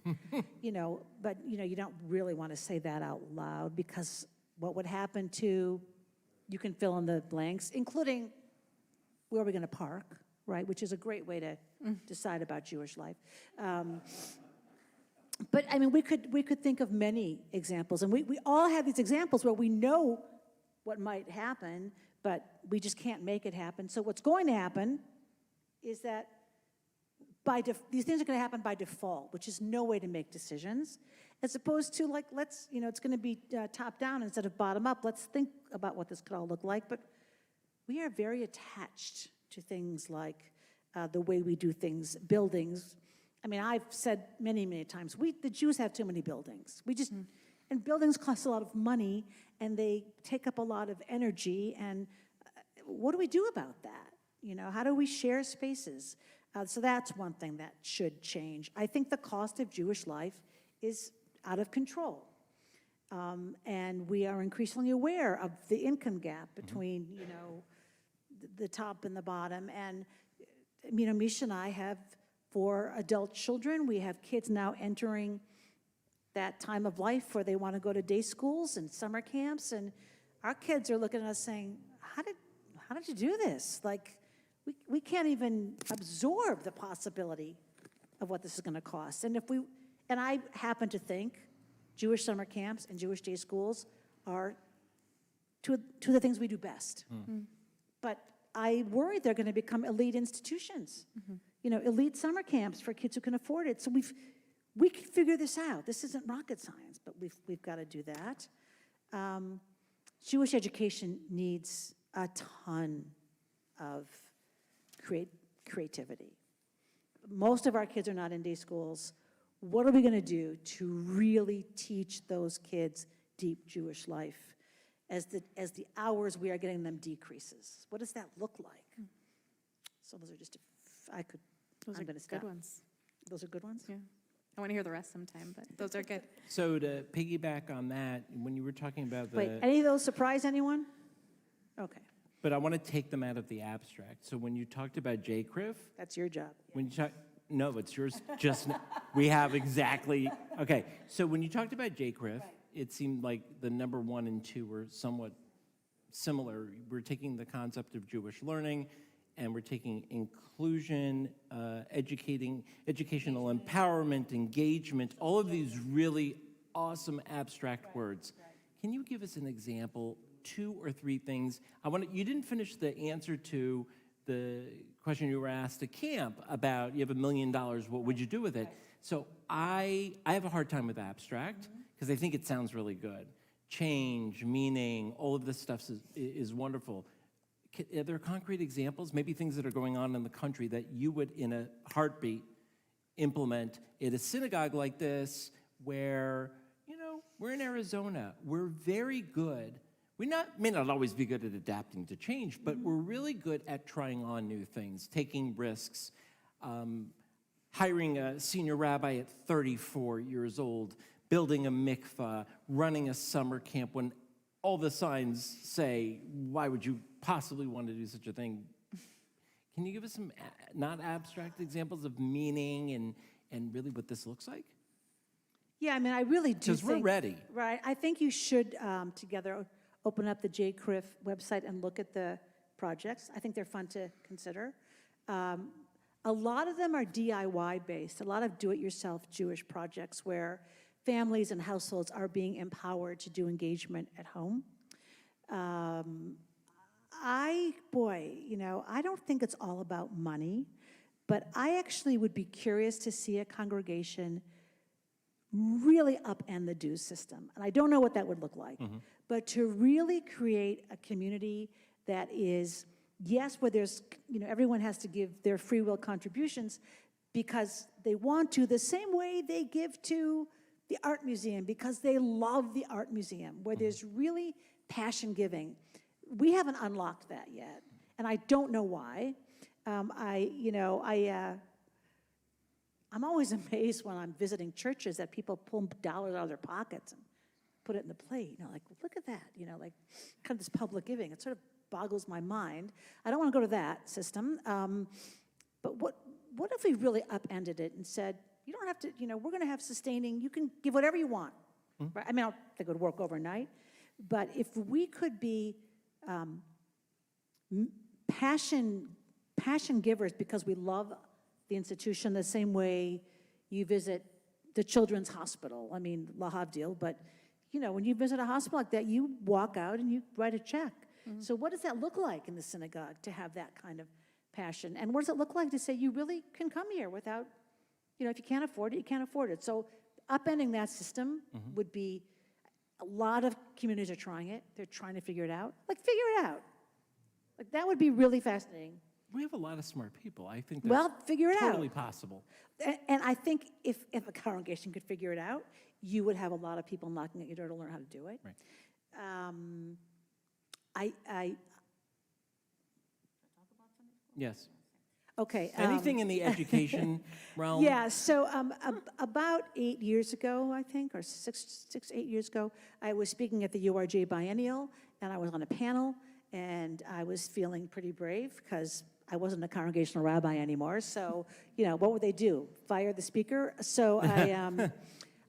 But you don't really want to say that out loud, because what would happen to, you can fill in the blanks, including where are we going to park, right? Which is a great way to decide about Jewish life. But I mean, we could think of many examples, and we all have these examples where we know what might happen, but we just can't make it happen. So what's going to happen is that these things are going to happen by default, which is no way to make decisions, as opposed to it's going to be top down instead of bottom up. Let's think about what this could all look like. But we are very attached to things like the way we do things, buildings. I mean, I've said many, many times, the Jews have too many buildings. And buildings cost a lot of money, and they take up a lot of energy, and what do we do about that? How do we share spaces? So that's one thing that should change. I think the cost of Jewish life is out of control. And we are increasingly aware of the income gap between, the top and the bottom. And, Misha and I have 4 adult children. We have kids now entering that time of life where they want to go to day schools and summer camps. And our kids are looking at us saying, how did you do this? We can't even absorb the possibility of what this is going to cost. And I happen to think Jewish summer camps and Jewish day schools are two of the things we do best. But I worry they're going to become elite institutions. Elite summer camps for kids who can afford it. So we can figure this out. This isn't rocket science, but we've got to do that. Jewish education needs a ton of creativity. Most of our kids are not in day schools. What are we going to do to really teach those kids deep Jewish life? as the hours we are getting them decreases? What does that look like? So those are just, I'm going to stop. Good ones. Those are good ones? Yeah. I want to hear the rest sometime, but those are good. So to piggyback on that, when you were talking about the... Wait, any of those surprise anyone? Okay, But I want to take them out of the abstract. So when you talked about JCRIF, that's your job. when you talk, no, it's yours. Just we have exactly. Okay, so when you talked about JCRIF, it seemed like the number 1 and 2 were somewhat similar. We're taking the concept of Jewish learning, and we're taking inclusion, educational empowerment, engagement, all of these really awesome abstract words. Can you give us an example? 2 or 3 things. You didn't finish the answer to the question you were asked at camp about you have $1 million, what would you do with it? So I have a hard time with abstract because I think it sounds really good. Change, meaning, all of this stuff is wonderful. Are there concrete examples, maybe things that are going on in the country that you would, in a heartbeat, implement at a synagogue like this where, we're in Arizona, we're very good. We may not always be good at adapting to change, but we're really good at trying on new things, taking risks, hiring a senior rabbi at 34 years old, building a mikvah, running a summer camp when all the signs say, why would you possibly want to do such a thing? Can you give us some not abstract examples of meaning and really what this looks like? Yeah, I mean, I really do think... Because we're ready. Right, I think you should together open up the JCRIF website and look at the projects. I think they're fun to consider. A lot of them are DIY-based, a lot of do-it-yourself Jewish projects where families and households are being empowered to do engagement at home. I don't think it's all about money, but I actually would be curious to see a congregation really upend the dues system. And I don't know what that would look like, but to really create a community that is, yes, where there's, everyone has to give their free will contributions because they want to, the same way they give to the art museum because they love the art museum, where there's really passion giving. We haven't unlocked that yet, and I don't know why. I'm always amazed when I'm visiting churches that people pull dollars out of their pockets and put it in the plate. Look at that, kind of this public giving. It sort of boggles my mind. I don't want to go to that system. But what if we really upended it and said, you don't have to, we're going to have sustaining, you can give whatever you want. Right? I mean, I don't think it would work overnight. But if we could be passion givers because we love the institution the same way you visit the children's hospital. I mean, lahavdil, but when you visit a hospital like that, you walk out and you write a check. So what does that look like in the synagogue to have that kind of passion? And what does it look like to say you really can come here without, if you can't afford it, you can't afford it. So upending that system would be, a lot of communities are trying it. They're trying to figure it out. Figure it out. That would be really fascinating. We have a lot of smart people. I think that's figure it totally out. possible. And I think if a congregation could figure it out, you would have a lot of people knocking at your door to learn how to do it. Right. Yes. Okay. Anything in the education realm? Yeah, so about 8 years ago, I think, or 8 years ago, I was speaking at the URJ Biennial, and I was on a panel, and I was feeling pretty brave because I wasn't a congregational rabbi anymore. So, what would they do? Fire the speaker? So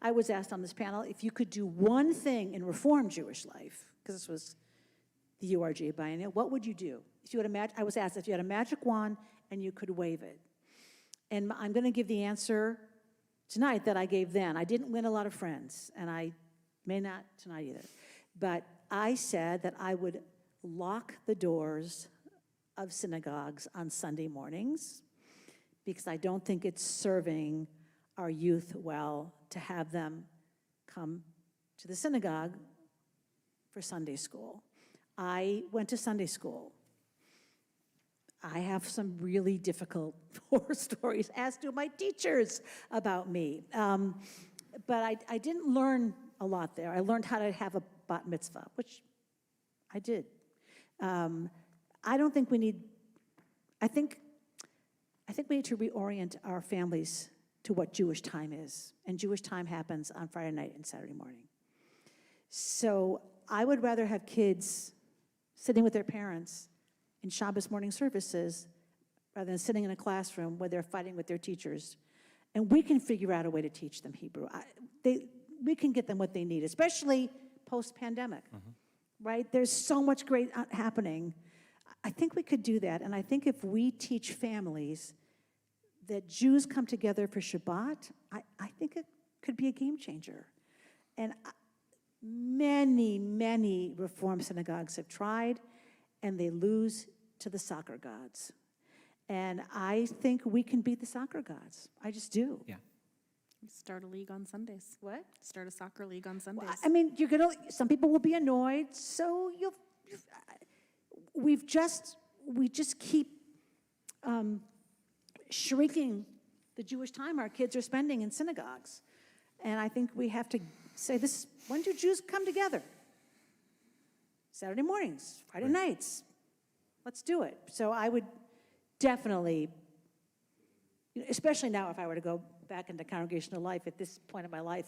I was asked on this panel if you could do one thing in Reform Jewish life, because this was the URJ Biennial, what would you do? If you had I was asked if you had a magic wand and you could wave it. And I'm going to give the answer tonight that I gave then. I didn't win a lot of friends, and I may not tonight either. But I said that I would lock the doors of synagogues on Sunday mornings because I don't think it's serving our youth well to have them come to the synagogue for Sunday school. I went to Sunday school. I have some really difficult horror stories, as do my teachers, about me. But I didn't learn a lot there. I learned how to have a bat mitzvah, which I did. I don't think we need, I think we need to reorient our families to what Jewish time is. And Jewish time happens on Friday night and Saturday morning. So I would rather have kids sitting with their parents in Shabbos morning services rather than sitting in a classroom where they're fighting with their teachers. And we can figure out a way to teach them Hebrew. We can get them what they need, especially post-pandemic, right? There's so much great happening. I think we could do that. And I think if we teach families that Jews come together for Shabbat, I think it could be a game changer. And many, many Reform synagogues have tried, and they lose to the soccer gods. And I think we can beat the soccer gods. I just do. Yeah. Start a league on Sundays. What? Start a soccer league on Sundays. Well, I mean, some people will be annoyed, so we just keep shrinking the Jewish time our kids are spending in synagogues. And I think we have to say this, when do Jews come together? Saturday mornings, Friday nights. Let's do it. So I would definitely, especially now if I were to go back into congregational life at this point in my life,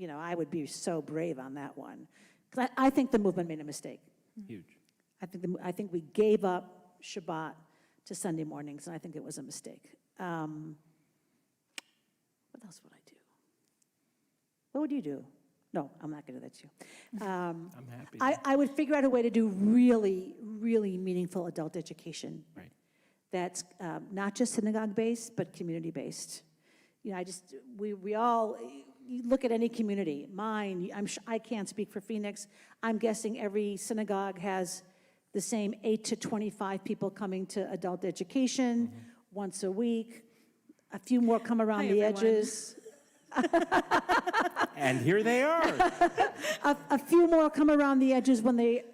I would be so brave on that one. Because I think the movement made a mistake. Huge. I think we gave up Shabbat to Sunday mornings, and I think it was a mistake. What else would I do? What would you do? No, I'm not going to do that to you. I'm happy. I would figure out a way to do really, really meaningful adult education. Right. That's not just synagogue-based, but community-based. We all, you look at any community, mine, I can't speak for Phoenix. I'm guessing every synagogue has the same 8 to 25 people coming to adult education once a week. A few more come around the edges. And here they are. A few more come around the edges when they,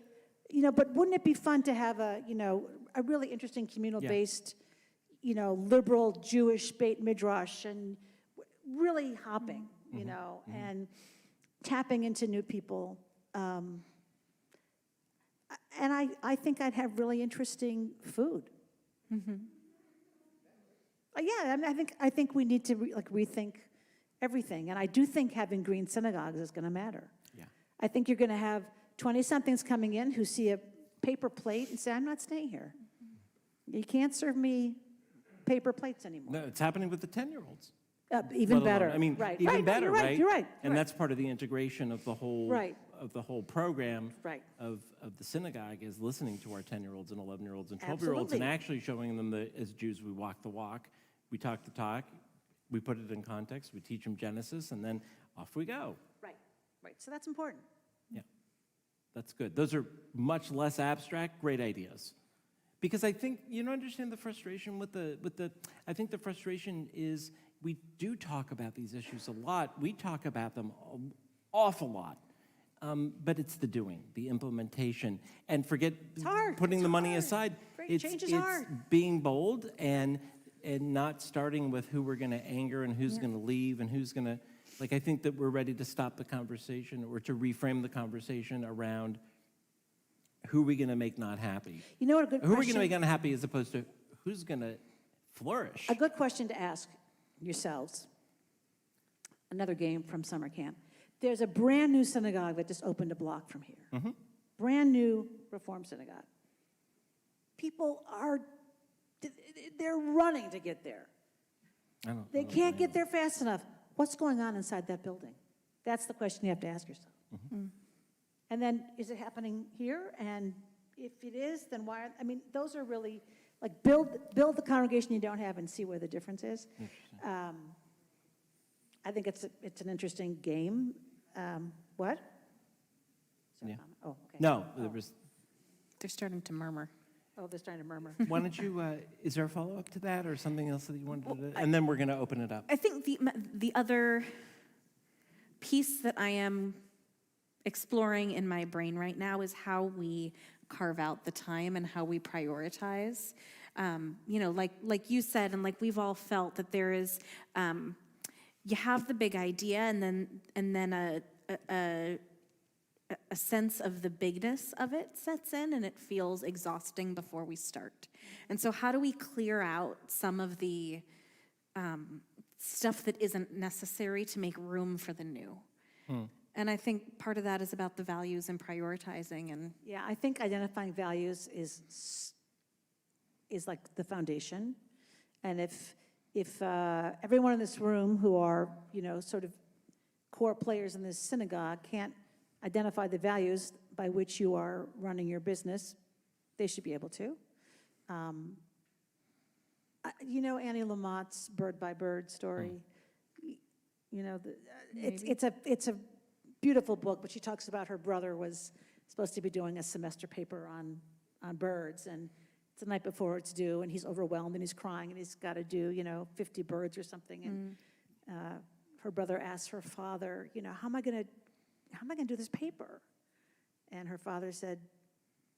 but wouldn't it be fun to have a really interesting communal-based, liberal Jewish Beit Midrash, and really hopping, and tapping into new people. And I think I'd have really interesting food. Yeah, I think we need to rethink everything. And I do think having green synagogues is going to matter. Yeah. I think you're going to have 20-somethings coming in who see a paper plate and say, I'm not staying here. You can't serve me paper plates anymore. No, it's happening with the 10-year-olds. Even Let alone- better. I mean, right. even right, better, you're right? You're right. And that's part of the integration of the whole Right. of the whole program Right. of the synagogue is listening to our 10-year-olds and 11-year-olds and 12-year-olds Absolutely. and actually showing them that as Jews we walk the walk, we talk the talk, we put it in context, we teach them Genesis, and then off we go. Right. So that's important. Yeah, that's good. Those are much less abstract, great ideas. Because I think, understand the frustration with the I think the frustration is we do talk about these issues a lot. We talk about them an awful lot. But it's the doing, the implementation, and forget hard. putting It's the money hard. aside. Great change is it's hard. being bold and not starting with who we're going to anger and who's going to leave and who's going to, I think that we're ready to stop the conversation or to reframe the conversation around who are we going to make not happy? You know what a good Who are we question? going to make unhappy as opposed to who's going to flourish? A good question to ask yourselves. Another game from summer camp. There's a brand new synagogue that just opened a block from here. Brand new Reform synagogue. People they're running to get there. They can't get there fast enough. What's going on inside that building? That's the question you have to ask yourself. And then, is it happening here? And if it is, then why? Those are really, build the congregation you don't have and see where the difference is. I think it's an interesting game. What? Yeah. Oh, okay. No, there was. They're starting to murmur. Oh, they're starting to murmur. Why don't you? Is there a follow-up to that, or something else that you wanted to? And then we're going to open it up. I think the other piece that I am exploring in my brain right now is how we carve out the time and how we prioritize. Like you said, and like we've all felt that there is, you have the big idea, and then a a sense of the bigness of it sets in, and it feels exhausting before we start. And so how do we clear out some of the stuff that isn't necessary to make room for the new? And I think part of that is about the values and prioritizing. And Yeah, I think identifying values is like the foundation. And if everyone in this room who are, sort of core players in this synagogue can't identify the values by which you are running your business, they should be able to. Annie Lamott's Bird by Bird story. It's a beautiful book, but she talks about her brother was supposed to be doing a semester paper on birds, and it's the night before it's due, and he's overwhelmed, and he's crying, and he's got to do, 50 birds or something, and her brother asks her father, how am I going to do this paper? And her father said,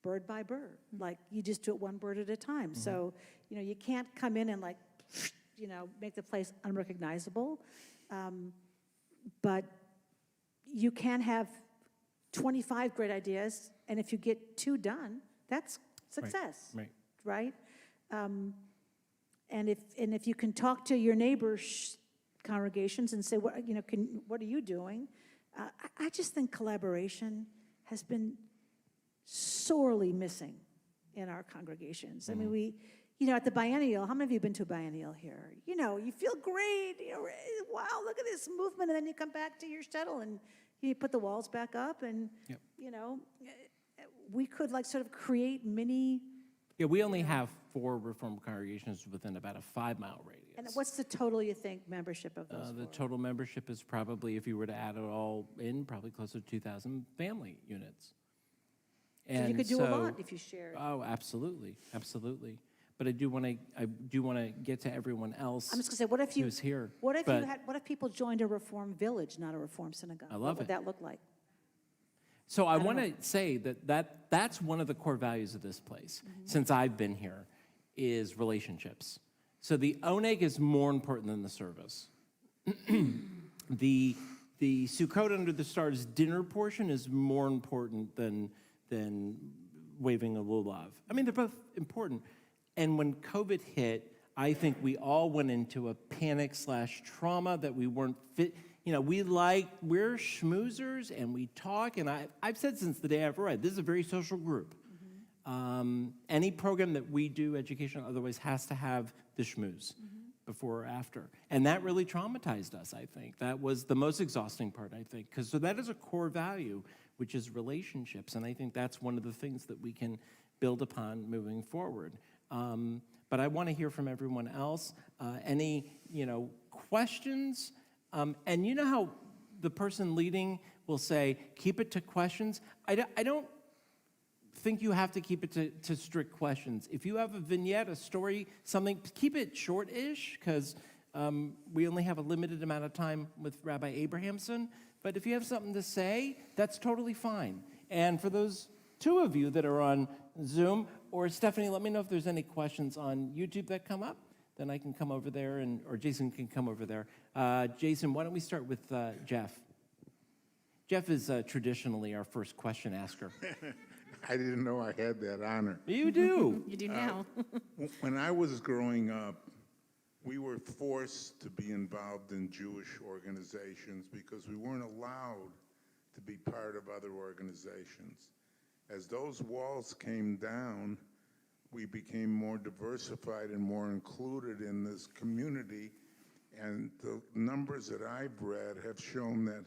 bird by bird, like you just do it one bird at a time. So, you can't come in and make the place unrecognizable, but you can have 25 great ideas, and if you get 2 done, that's success, right? And if you can talk to your neighbors' congregations and say, what are you doing? I just think collaboration has been sorely missing in our congregations. I mean, we, at the biennial, how many of you have been to a biennial here? You feel great, wow, look at this movement, and then you come back to your shtetl and you put the walls back up, and, we could sort of create mini. Yeah, we only have 4 Reformed congregations within about a 5-mile radius. And what's the total, you think, membership of those The 4? total membership is probably, if you were to add it all in, probably closer to 2,000 family units. So you could do a lot if you shared. Oh, absolutely, absolutely. But I do want to get to everyone else. I'm just gonna say, what if you who's here? What if But- what if people joined a Reform village, not a Reform synagogue? I love What would it. that look like? So I want to say that's one of the core values of this place, since I've been here, is relationships. So the oneg is more important than the service. the Sukkot under the stars dinner portion is more important than waving a lulav. I mean, they're both important. And when COVID hit, I think we all went into a panic/trauma that we weren't fit. We're schmoozers and we talk, and I've said since the day I've read, this is a very social group. Any program that we do, educational otherwise, has to have the schmooze before or after. And that really traumatized us, I think. That was the most exhausting part, I think, because so that is a core value, which is relationships, and I think that's one of the things that we can build upon moving forward. But I want to hear from everyone else. Any, questions? And you know how the person leading will say, keep it to questions? I don't think you have to keep it to strict questions. If you have a vignette, a story, something, keep it short-ish, because we only have a limited amount of time with Rabbi Abrahamson. But if you have something to say, that's totally fine. And for those 2 of you that are on Zoom, or Stephanie, let me know if there's any questions on YouTube that come up. Then I can come over there, or Jason can come over there. Jason, why don't we start with Jeff? Jeff is traditionally our first question asker. I didn't know I had that honor. You do. you do now. When I was growing up, we were forced to be involved in Jewish organizations because we weren't allowed to be part of other organizations. As those walls came down, we became more diversified and more included in this community, and the numbers that I've read have shown that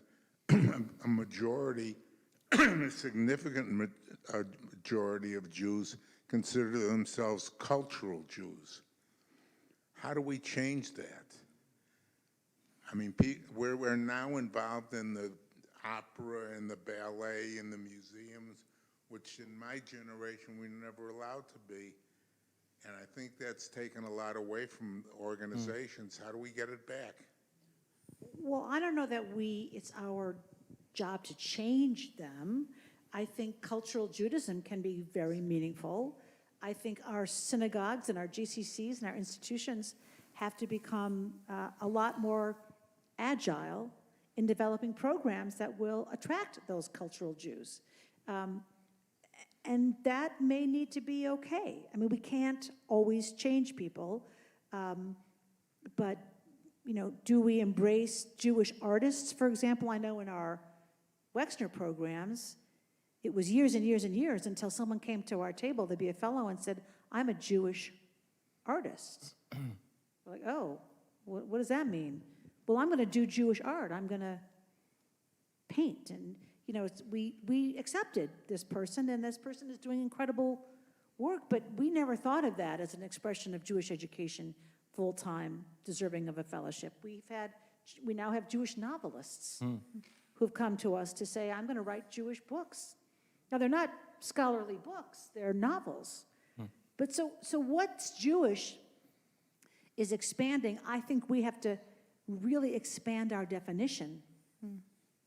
a majority, a significant majority of Jews consider themselves cultural Jews. How do we change that? I mean, we're now involved in the opera and the ballet and the museums, which in my generation we were never allowed to be. And I think that's taken a lot away from organizations. How do we get it back? Well, I don't know that it's our job to change them. I think cultural Judaism can be very meaningful. I think our synagogues and our GCCs and our institutions have to become a lot more agile in developing programs that will attract those cultural Jews. And that may need to be okay. I mean, we can't always change people, but, you know, do we embrace Jewish artists, for example? I know in our Wexner programs, it was years and years and years until someone came to our table, there'd be a fellow and said, I'm a Jewish artist. We're like, oh, what does that mean? Well, I'm going to do Jewish art. I'm going to paint. And, you know, we accepted this person, and this person is doing incredible work, but we never thought of that as an expression of Jewish education, full-time, deserving of a fellowship. We now have Jewish novelists who've come to us to say, I'm going to write Jewish books. Now, they're not scholarly books, they're novels. But so what's Jewish is expanding. I think we have to really expand our definition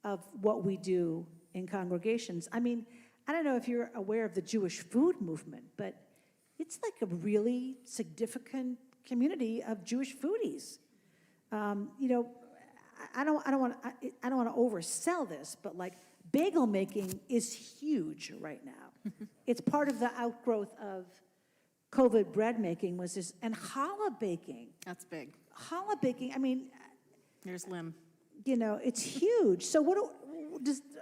of what we do in congregations. I mean, I don't know if you're aware of the Jewish food movement, but it's like a really significant community of Jewish foodies. You know, I don't want to oversell this, but like bagel making is huge right now. It's part of the outgrowth of COVID bread making was this, and challah baking. That's big. Challah baking, I mean, Here's Lim. you know, it's huge. So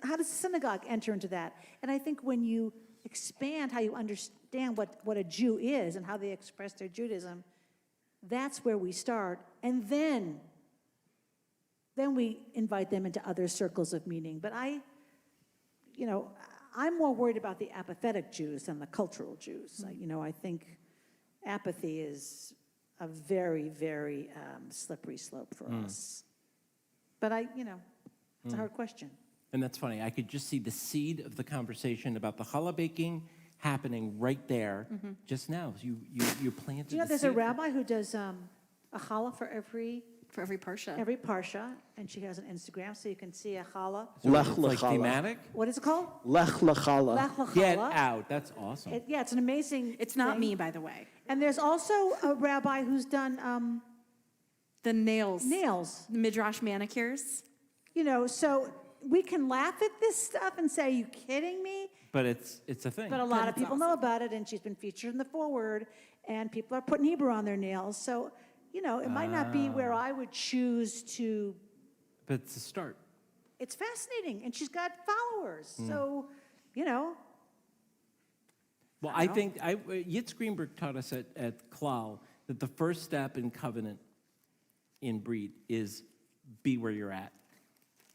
how does the synagogue enter into that? And I think when you expand how you understand what a Jew is and how they express their Judaism, that's where we start. And then we invite them into other circles of meaning. But I'm more worried about the apathetic Jews than the cultural Jews. I think apathy is a very, very slippery slope for us. But it's a hard question. And that's funny. I could just see the seed of the conversation about the challah baking happening right there just now. You planted. Do you know the there's a seed. rabbi who does a challah for every parsha. and she has an Instagram, so you can see a challah. So Lech it's like Lechallah. thematic. What is it called? Lech Lechallah. Lech Lechallah. Get out. That's awesome. It's an amazing. It's not thing. me, by the way. And there's also a rabbi who's done The nails. nails. The Midrash manicures. So we can laugh at this stuff and say, "Are you kidding me?" But it's a thing. But a lot of it's people know about it, and she's been featured in the foreword, and people are putting Hebrew on their nails. So, it might not be where I would choose to. But it's a start. It's fascinating, and she's got followers. So, Well, I think Yitz Greenberg taught us at Klal that the first step in covenant in Breed is be where you're at.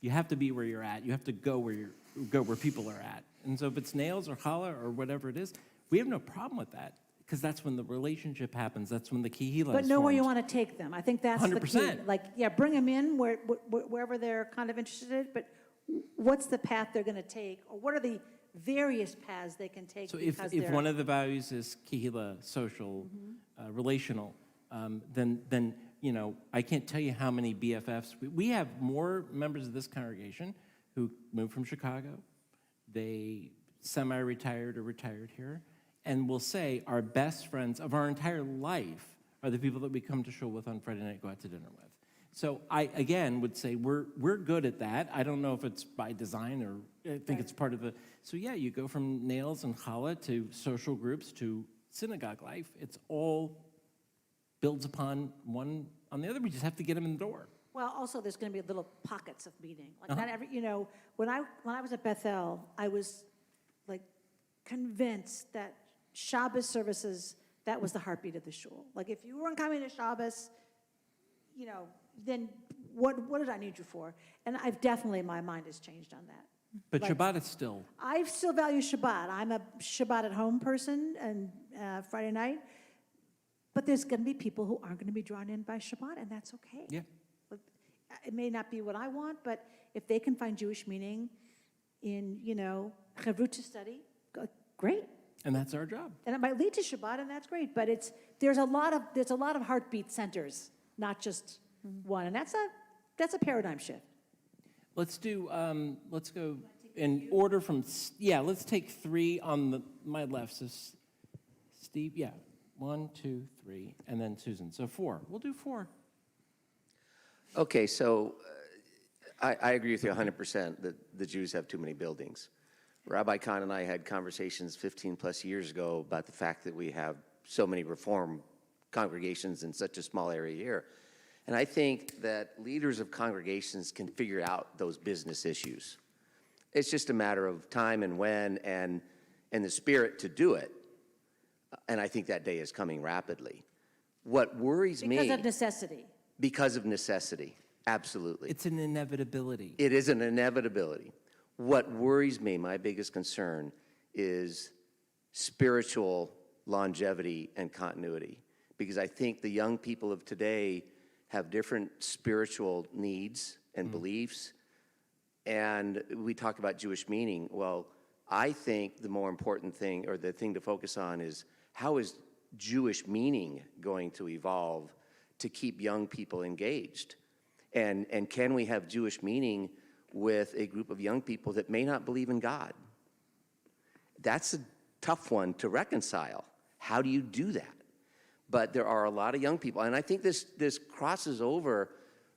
You have to be where you're at. You have to go where people are at. And so if it's nails or challah or whatever it is, we have no problem with that because that's when the relationship happens. That's when the Kehilah but is know where you formed. want to take them. I think that's the key. 100%. Like, bring them in wherever they're kind of interested, but what's the path they're going to take, or what are the various paths they can take? So if one of the values is Kehilah, social, relational, then I can't tell you how many BFFs. We have more members of this congregation who moved from Chicago. They semi-retired or retired here, and will say our best friends of our entire life are the people that we come to shul with on Friday night, go out to dinner with. So I, again, would say we're good at that. I don't know if it's by design or I think it's part of the... So yeah, you go from nails and challah to social groups to synagogue life. It's all builds upon one on the other. We just have to get them in the door. Well, also, there's going to be little pockets of meaning. Like not every, when I was at Bethel, I was like convinced that Shabbat services, that was the heartbeat of the shul. Like if you weren't coming to Shabbos, then what did I need you for? And my mind has changed on that. But Like- Shabbat is still... I still value Shabbat. I'm a Shabbat at home person and Friday night. But there's going to be people who aren't going to be drawn in by Shabbat, and that's okay. Yeah. It may not be what I want, but if they can find Jewish meaning in, Chavruta study, great. And that's our job. And it might lead to Shabbat, and that's great. But there's a lot of heartbeat centers, not just one, and that's a paradigm shift. Let's go in order from, let's take three on my left. So Steve, 1, 2, 3, and then Susan. So 4. We'll do 4. Okay, so I agree with you 100% that the Jews have too many buildings. Rabbi Kahn and I had conversations 15-plus years ago about the fact that we have so many Reform congregations in such a small area here. And I think that leaders of congregations can figure out those business issues. It's just a matter of time and when and the spirit to do it. And I think that day is coming rapidly. What worries me... Because of necessity. Because of necessity, absolutely. It's an inevitability. It is an inevitability. What worries me, my biggest concern, is spiritual longevity and continuity. Because I think the young people of today have different spiritual needs and beliefs. And we talk about Jewish meaning. Well, I think the more important thing, or the thing to focus on, is how is Jewish meaning going to evolve to keep young people engaged? And can we have Jewish meaning with a group of young people that may not believe in God? That's a tough one to reconcile. How do you do that? But there are a lot of young people, and I think this crosses over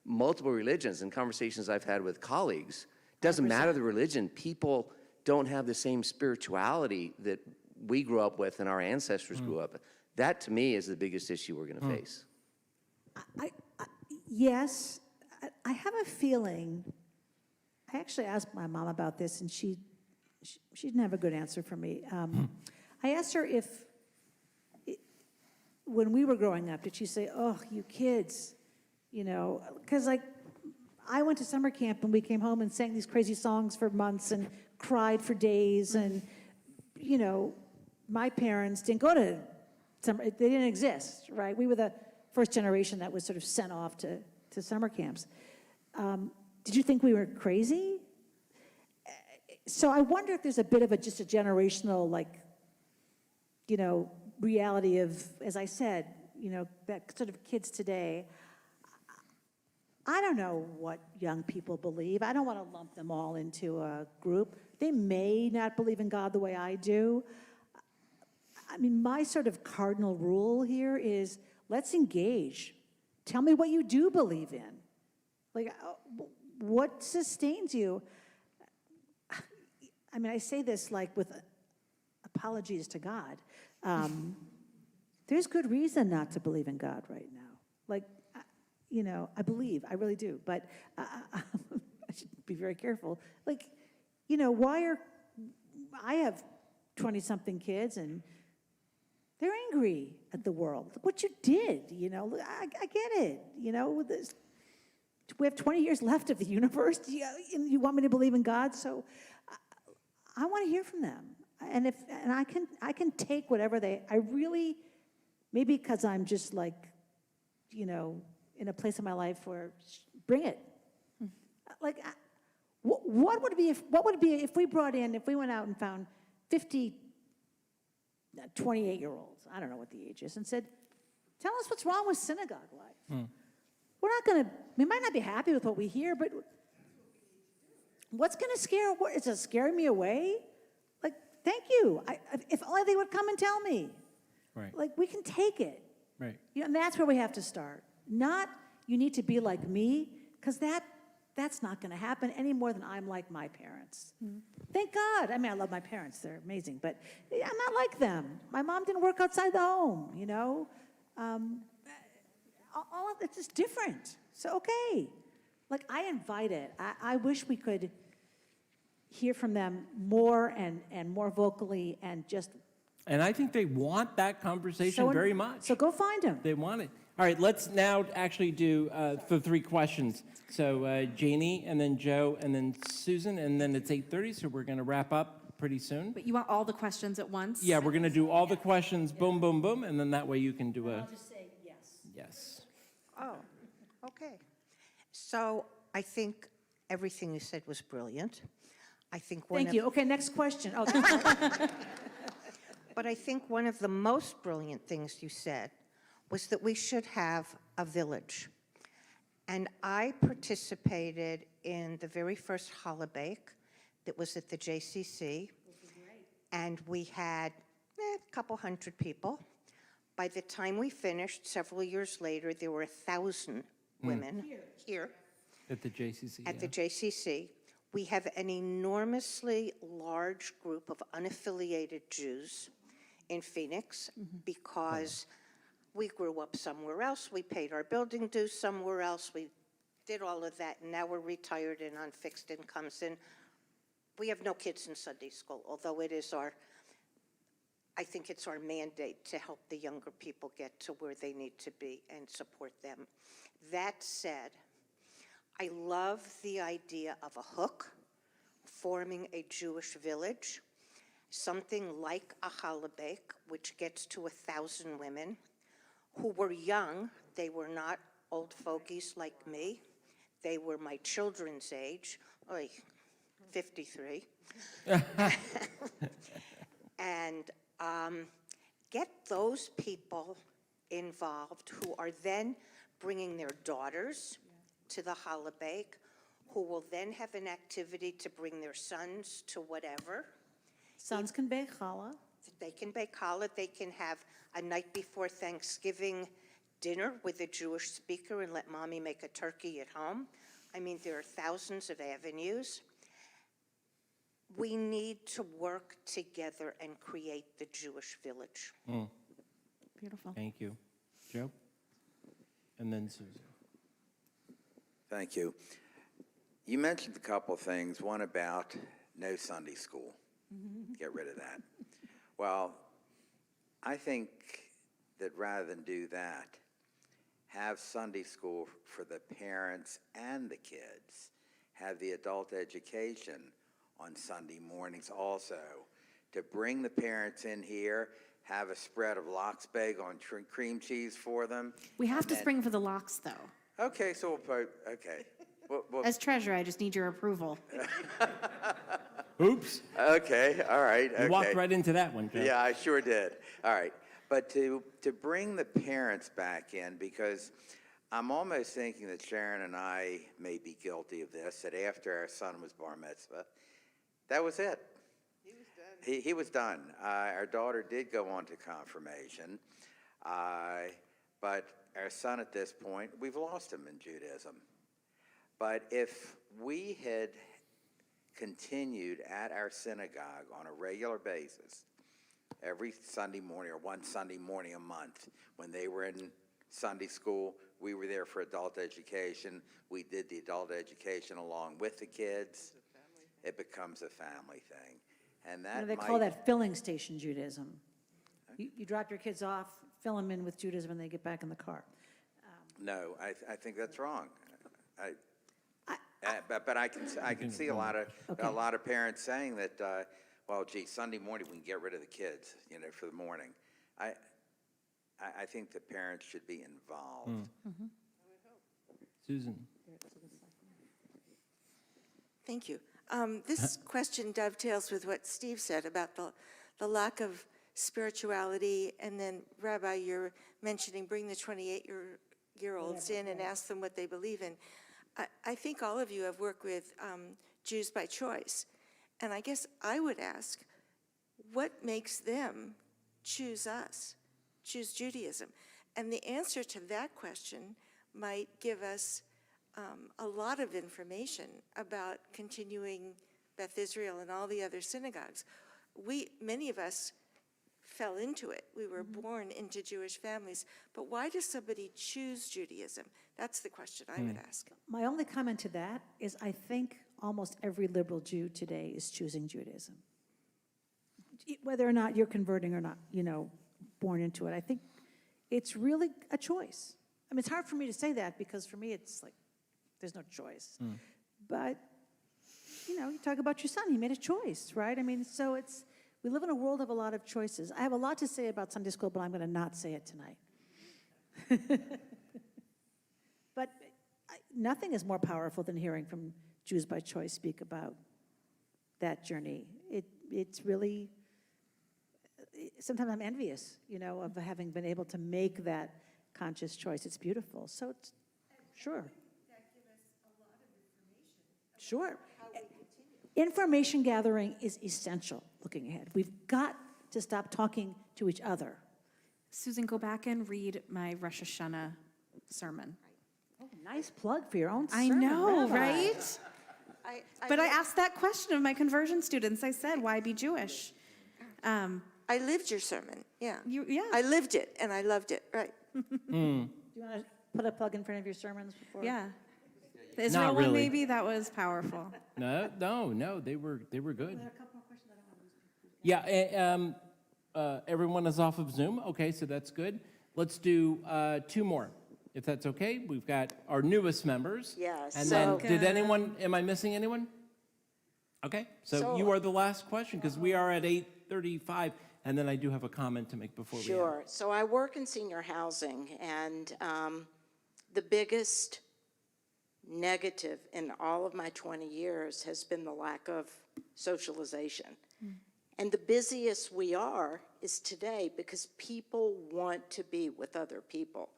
multiple religions. In conversations I've had with colleagues, doesn't matter the religion, people don't have the same spirituality that we grew up with and our ancestors grew up with. That, to me, is the biggest issue we're going to face. Yes, I have a feeling, I actually asked my mom about this, and she didn't have a good answer for me. I asked her if, when we were growing up, did she say, oh, you kids, you know, because like, I went to summer camp and we came home and sang these crazy songs for months and cried for days, and, you know, my parents didn't go to summer, they didn't exist, right? We were the first generation that was sort of sent off to summer camps. Did you think we were crazy? So I wonder if there's a bit of just a generational, like, you know, reality of, as I said, you know, that sort of kids today. I don't know what young people believe. I don't want to lump them all into a group. They may not believe in God the way I do. I mean, my sort of cardinal rule here is let's engage. Tell me what you do believe in. Like, what sustains you? I mean, I say this like with apologies to God. There's good reason not to believe in God right now. Like, you know, I believe, I really do, but I should be very careful. Like, you know, I have 20-something kids, and they're angry at the world. Look what you did, you know, I get it, you know, we have 20 years left of the universe, you want me to believe in God, so I want to hear from them. And I can take whatever I really, maybe because I'm just like, you know, in a place in my life where, bring it. Like, what would it be if we went out and found 50 28-year-olds, I don't know what the age is, and said, tell us what's wrong with synagogue life. We're not going to, we might not be happy with what we hear, but what's going to is it scaring me away? Like, thank you. If only they would come and tell me. Right. Like, we can take it. Right. You know, and that's where we have to start. Not, you need to be like me, because that's not going to happen any more than I'm like my parents. Thank God. I mean, I love my parents. They're amazing. But I'm not like them. My mom didn't work outside the home, you know. All of it's just different. So, okay. Like, I invite it. I wish we could hear from them more and more vocally and just... And I think they want that conversation very much. So go find them. They want it. All right, let's now actually do the 3 questions. So Janie, and then Joe, and then Susan, and then it's 8:30, so we're going to wrap up pretty soon. But you want all the questions at once? Yeah, we're going to do all the questions, boom, boom, boom, and then that way you can do I'll just say yes. yes. Oh, okay. So I think everything you said was brilliant. I think Thank you. Okay, next question. Oh, But I think one of the most brilliant things you said was that we should have a village. And I participated in the very first challah bake that was at the JCC. And we had a couple hundred people. By the time we finished, several years later, there were 1,000 women here. At the JCC, at the yeah. JCC. We have an enormously large group of unaffiliated Jews in Phoenix because we grew up somewhere else. We paid our building dues somewhere else. We did all of that, and now we're retired and on fixed incomes. And we have no kids in Sunday school, although it is I think it's our mandate to help the younger people get to where they need to be and support them. That said, I love the idea of a hook, forming a Jewish village, something like a challah, which gets to 1,000 women who were young. They were not old fogies like me. They were my children's age, 53. And get those people involved who are then bringing their daughters to the challah, who will then have an activity to bring their sons to whatever. Sons can bake challah. They can bake challah. They can have a night before Thanksgiving dinner with a Jewish speaker and let mommy make a turkey at home. I mean, there are thousands of avenues. We need to work together and create the Jewish village. Beautiful. Thank you. Joe? And then Susan. Thank you. You mentioned a couple things, one about no Sunday school. Get rid of that. Well, I think that rather than do that, have Sunday school for the parents and the kids, have the adult education on Sunday mornings also, to bring the parents in here, have a spread of lox bag on cream cheese for them. We have to spring for the locks, though. Okay, so we'll put, okay. Well, As treasurer, I just need your approval. Oops. okay, all right, okay. You walked right into that one, Joe. Yeah, I sure did. All right. But to bring the parents back in, because I'm almost thinking that Sharon and I may be guilty of this, that after our son was bar mitzvah, that was it. He was done. He was done. Our daughter did go on to confirmation, but our son at this point, we've lost him in Judaism. But if we had continued at our synagogue on a regular basis, every Sunday morning or one Sunday morning a month, when they were in Sunday school, we were there for adult education. We did the adult education along with the kids. It becomes a family thing. And that They call that filling station Judaism. You drop your kids off, fill them in with Judaism, and they get back in the car. No, I think that's wrong. But I can see a lot of parents saying that, well, gee, Sunday morning we can get rid of the kids, for the morning. I think the parents should be involved. Susan. Thank you. This question dovetails with what Steve said about the lack of spirituality, and then, Rabbi, you're mentioning bring the 28-year-olds in and ask them what they believe in. I think all of you have worked with Jews by choice, and I guess I would ask, what makes them choose us, choose Judaism? And the answer to that question might give us a lot of information about continuing Beth Israel and all the other synagogues. Many of us fell into it. We were born into Jewish families. But why does somebody choose Judaism? That's the question I would ask. My only comment to that is I think almost every liberal Jew today is choosing Judaism. Whether or not you're converting or not, born into it. I think it's really a choice. I mean, it's hard for me to say that because for me it's like there's no choice. But, you talk about your son. He made a choice, right? I mean, so we live in a world of a lot of choices. I have a lot to say about Sunday school, but I'm going to not say it tonight. But nothing is more powerful than hearing from Jews by choice speak about that journey. It's really, sometimes I'm envious, of having been able to make that conscious choice. It's beautiful. So it's, sure. That gives us a lot of information. Sure. How we continue. Information gathering is essential looking ahead. We've got to stop talking to each other. Susan, go back and read my Rosh Hashanah sermon. Nice plug for your own I sermon, know, Rabbi. right? But I asked that question of my conversion students. I said, why be Jewish? I lived your sermon, yeah. Yeah. I lived it, and I loved it, right. Do you want to put a plug in front of your sermons before? Yeah. The Israel one, really. maybe, that was powerful. No, they were good. Yeah, everyone is off of Zoom. Okay, so that's good. Let's do 2 more, if that's okay. We've got our newest members. Yes. And So- then, am I missing anyone? Okay, so you are the last question, because we are at 8:35, and then I do have a comment to make before we end. Sure. So I work in senior housing, and the biggest negative in all of my 20 years has been the lack of socialization. And the busiest we are is today because people want to be with other people.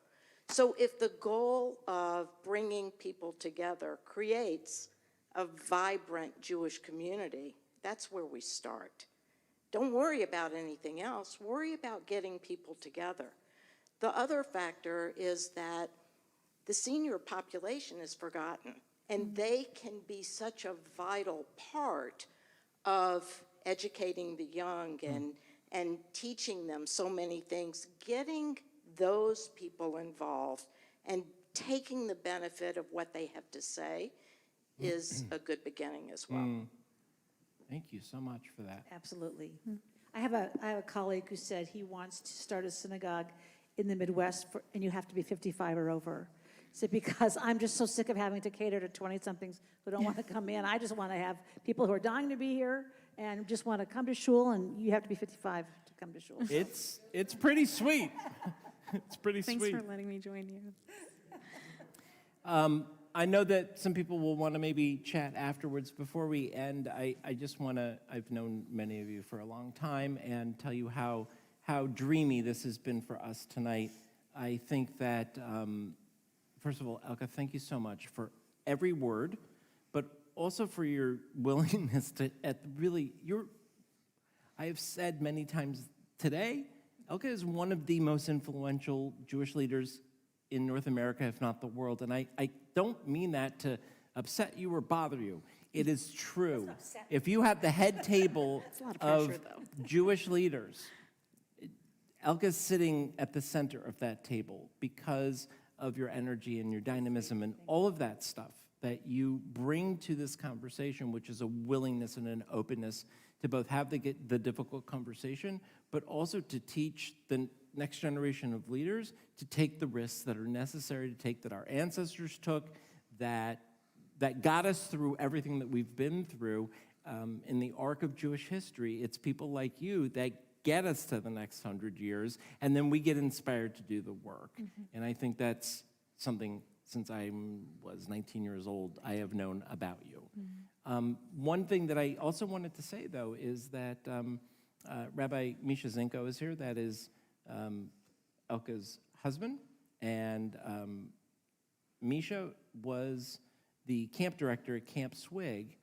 So if the goal of bringing people together creates a vibrant Jewish community, that's where we start. Don't worry about anything else. Worry about getting people together. The other factor is that the senior population is forgotten, and they can be such a vital part of educating the young and teaching them so many things. Getting those people involved and taking the benefit of what they have to say is a good beginning as well. Thank you so much for that. Absolutely. I have a colleague who said he wants to start a synagogue in the Midwest, and you have to be 55 or over. So because I'm just so sick of having to cater to 20-somethings who don't want to come in. I just want to have people who are dying to be here and just want to come to shul, and you have to be 55 to come to shul. It's pretty sweet. It's pretty Thanks sweet. for letting me join you. I know that some people will want to maybe chat afterwards. Before we end, I just want to, I've known many of you for a long time and tell you how dreamy this has been for us tonight. I think that, first of all, Elka, thank you so much for every word, but also for your willingness to, I have said many times today, Elka is one of the most influential Jewish leaders in North America, if not the world. And I don't mean that to upset you or bother you. It is true. If you have the head table It's a lot of pressure, of though. Jewish leaders, Elka's sitting at the center of that table because of your energy and your dynamism and all of that stuff that you bring to this conversation, which is a willingness and an openness to both have the difficult conversation, but also to teach the next generation of leaders to take the risks that are necessary to take, that our ancestors took, that got us through everything that we've been through in the arc of Jewish history. It's people like you that get us to the next 100 years, and then we get inspired to do the work. And I think that's something, since I was 19 years old, I have known about you. One thing that I also wanted to say, though, is that Rabbi Misha Zinko is here. That is Elka's husband, and Misha was the camp director at Camp Swig,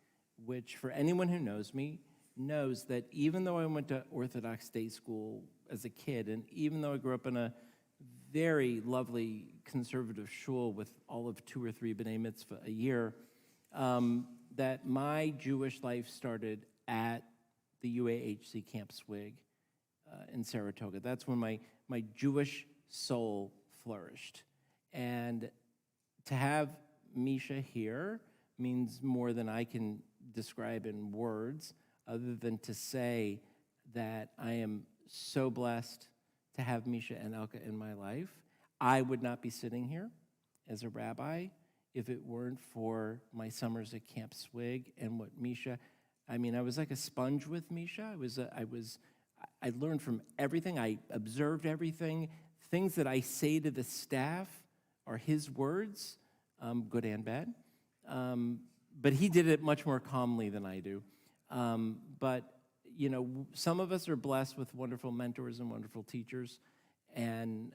which, for anyone who knows me, knows that even though I went to Orthodox day school as a kid, and even though I grew up in a very lovely conservative shul with all of 2 or 3 b'nai mitzvah a year, that my Jewish life started at the UAHC Camp Swig in Saratoga. That's when my Jewish soul flourished. And to have Misha here means more than I can describe in words, other than to say that I am so blessed to have Misha and Elka in my life. I would not be sitting here as a rabbi if it weren't for my summers at Camp Swig and what Misha, I mean, I was like a sponge with Misha. I learned from everything. I observed everything. Things that I say to the staff are his words, good and bad. But he did it much more calmly than I do. But, you know, some of us are blessed with wonderful mentors and wonderful teachers. And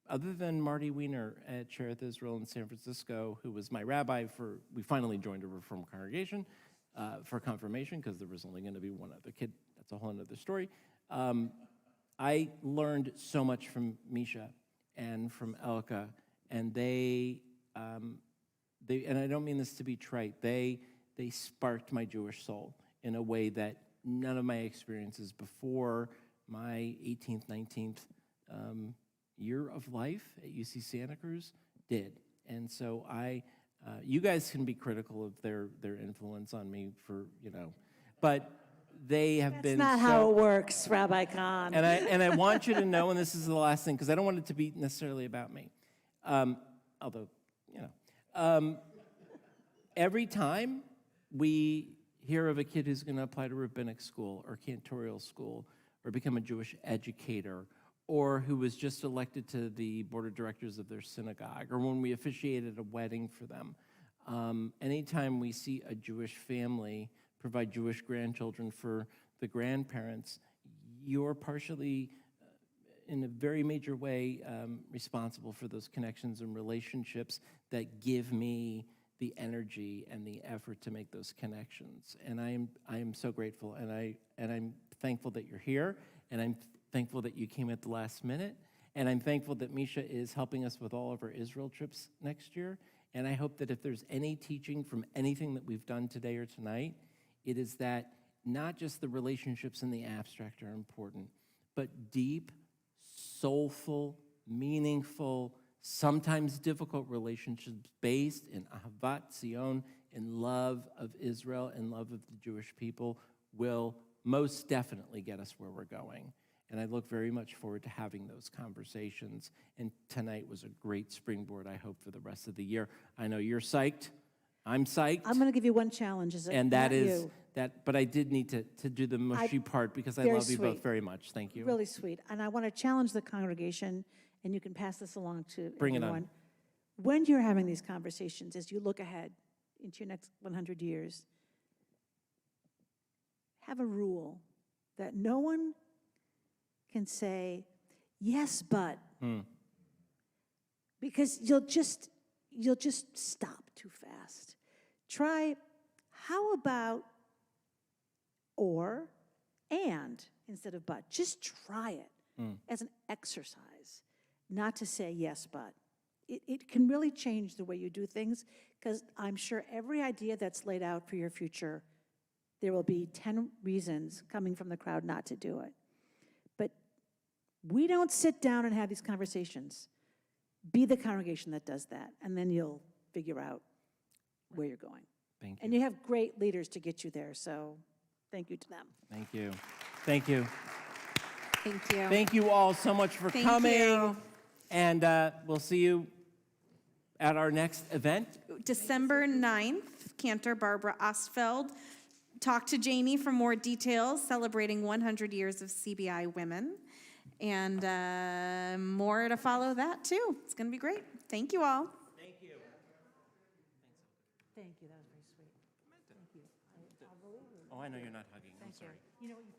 other than Marty Wiener at Beth Israel in San Francisco, who was my rabbi we finally joined a Reform congregation for confirmation, because there was only going to be one other kid. That's a whole other story. I learned so much from Misha and from Elka, and they and I don't mean this to be trite, they sparked my Jewish soul in a way that none of my experiences before my 18th, 19th year of life at UC Santa Cruz did. And so you guys can be critical of their influence on me but they have been That's not how it works, Rabbi Kahn. and I want you to know, and this is the last thing, because I don't want it to be necessarily about me. Although, every time we hear of a kid who's going to apply to rabbinic school or cantorial school or become a Jewish educator, or who was just elected to the board of directors of their synagogue, or when we officiated a wedding for them, anytime we see a Jewish family provide Jewish grandchildren for the grandparents, you're partially, in a very major way, responsible for those connections and relationships that give me the energy and the effort to make those connections. And I am so grateful, and I'm thankful that you're here, and I'm thankful that you came at the last minute, and I'm thankful that Misha is helping us with all of our Israel trips next year. And I hope that if there's any teaching from anything that we've done today or tonight, it is that not just the relationships in the abstract are important, but deep, soulful, meaningful, sometimes difficult relationships based in Ahavat Zion, in love of Israel, and love of the Jewish people will most definitely get us where we're going. And I look very much forward to having those conversations. And tonight was a great springboard, I hope, for the rest of the year. I know you're psyched. I'm psyched. I'm going to give you one challenge. And that is that, but I did need to do the mushy part because I love you both very much. Thank you. Really sweet. And I want to challenge the congregation, and you can pass this along to Bring it everyone. on. When you're having these conversations, as you look ahead into your next 100 years, have a rule that no one can say, yes, but, because you'll just stop too fast. Try, how about, or, and, instead of but. Just try it as an exercise, not to say yes, but. It can really change the way you do things, because I'm sure every idea that's laid out for your future, there will be 10 reasons coming from the crowd not to do it. But we don't sit down and have these conversations. Be the congregation that does that, and then you'll figure out where you're going. Thank you. And you have great leaders to get you there, so thank you to them. Thank you. Thank you. Thank you. Thank you all so much for coming. You. And we'll see you at our next event. December 9th, Cantor Barbara Ostfeld. Talk to Janie for more details, celebrating 100 years of CBI women. And more to follow that, too. It's going to be great. Thank you all. Thank you. Thank you, that was very sweet. Thank you. Oh, I know you're not hugging. I'm sorry. You know what, you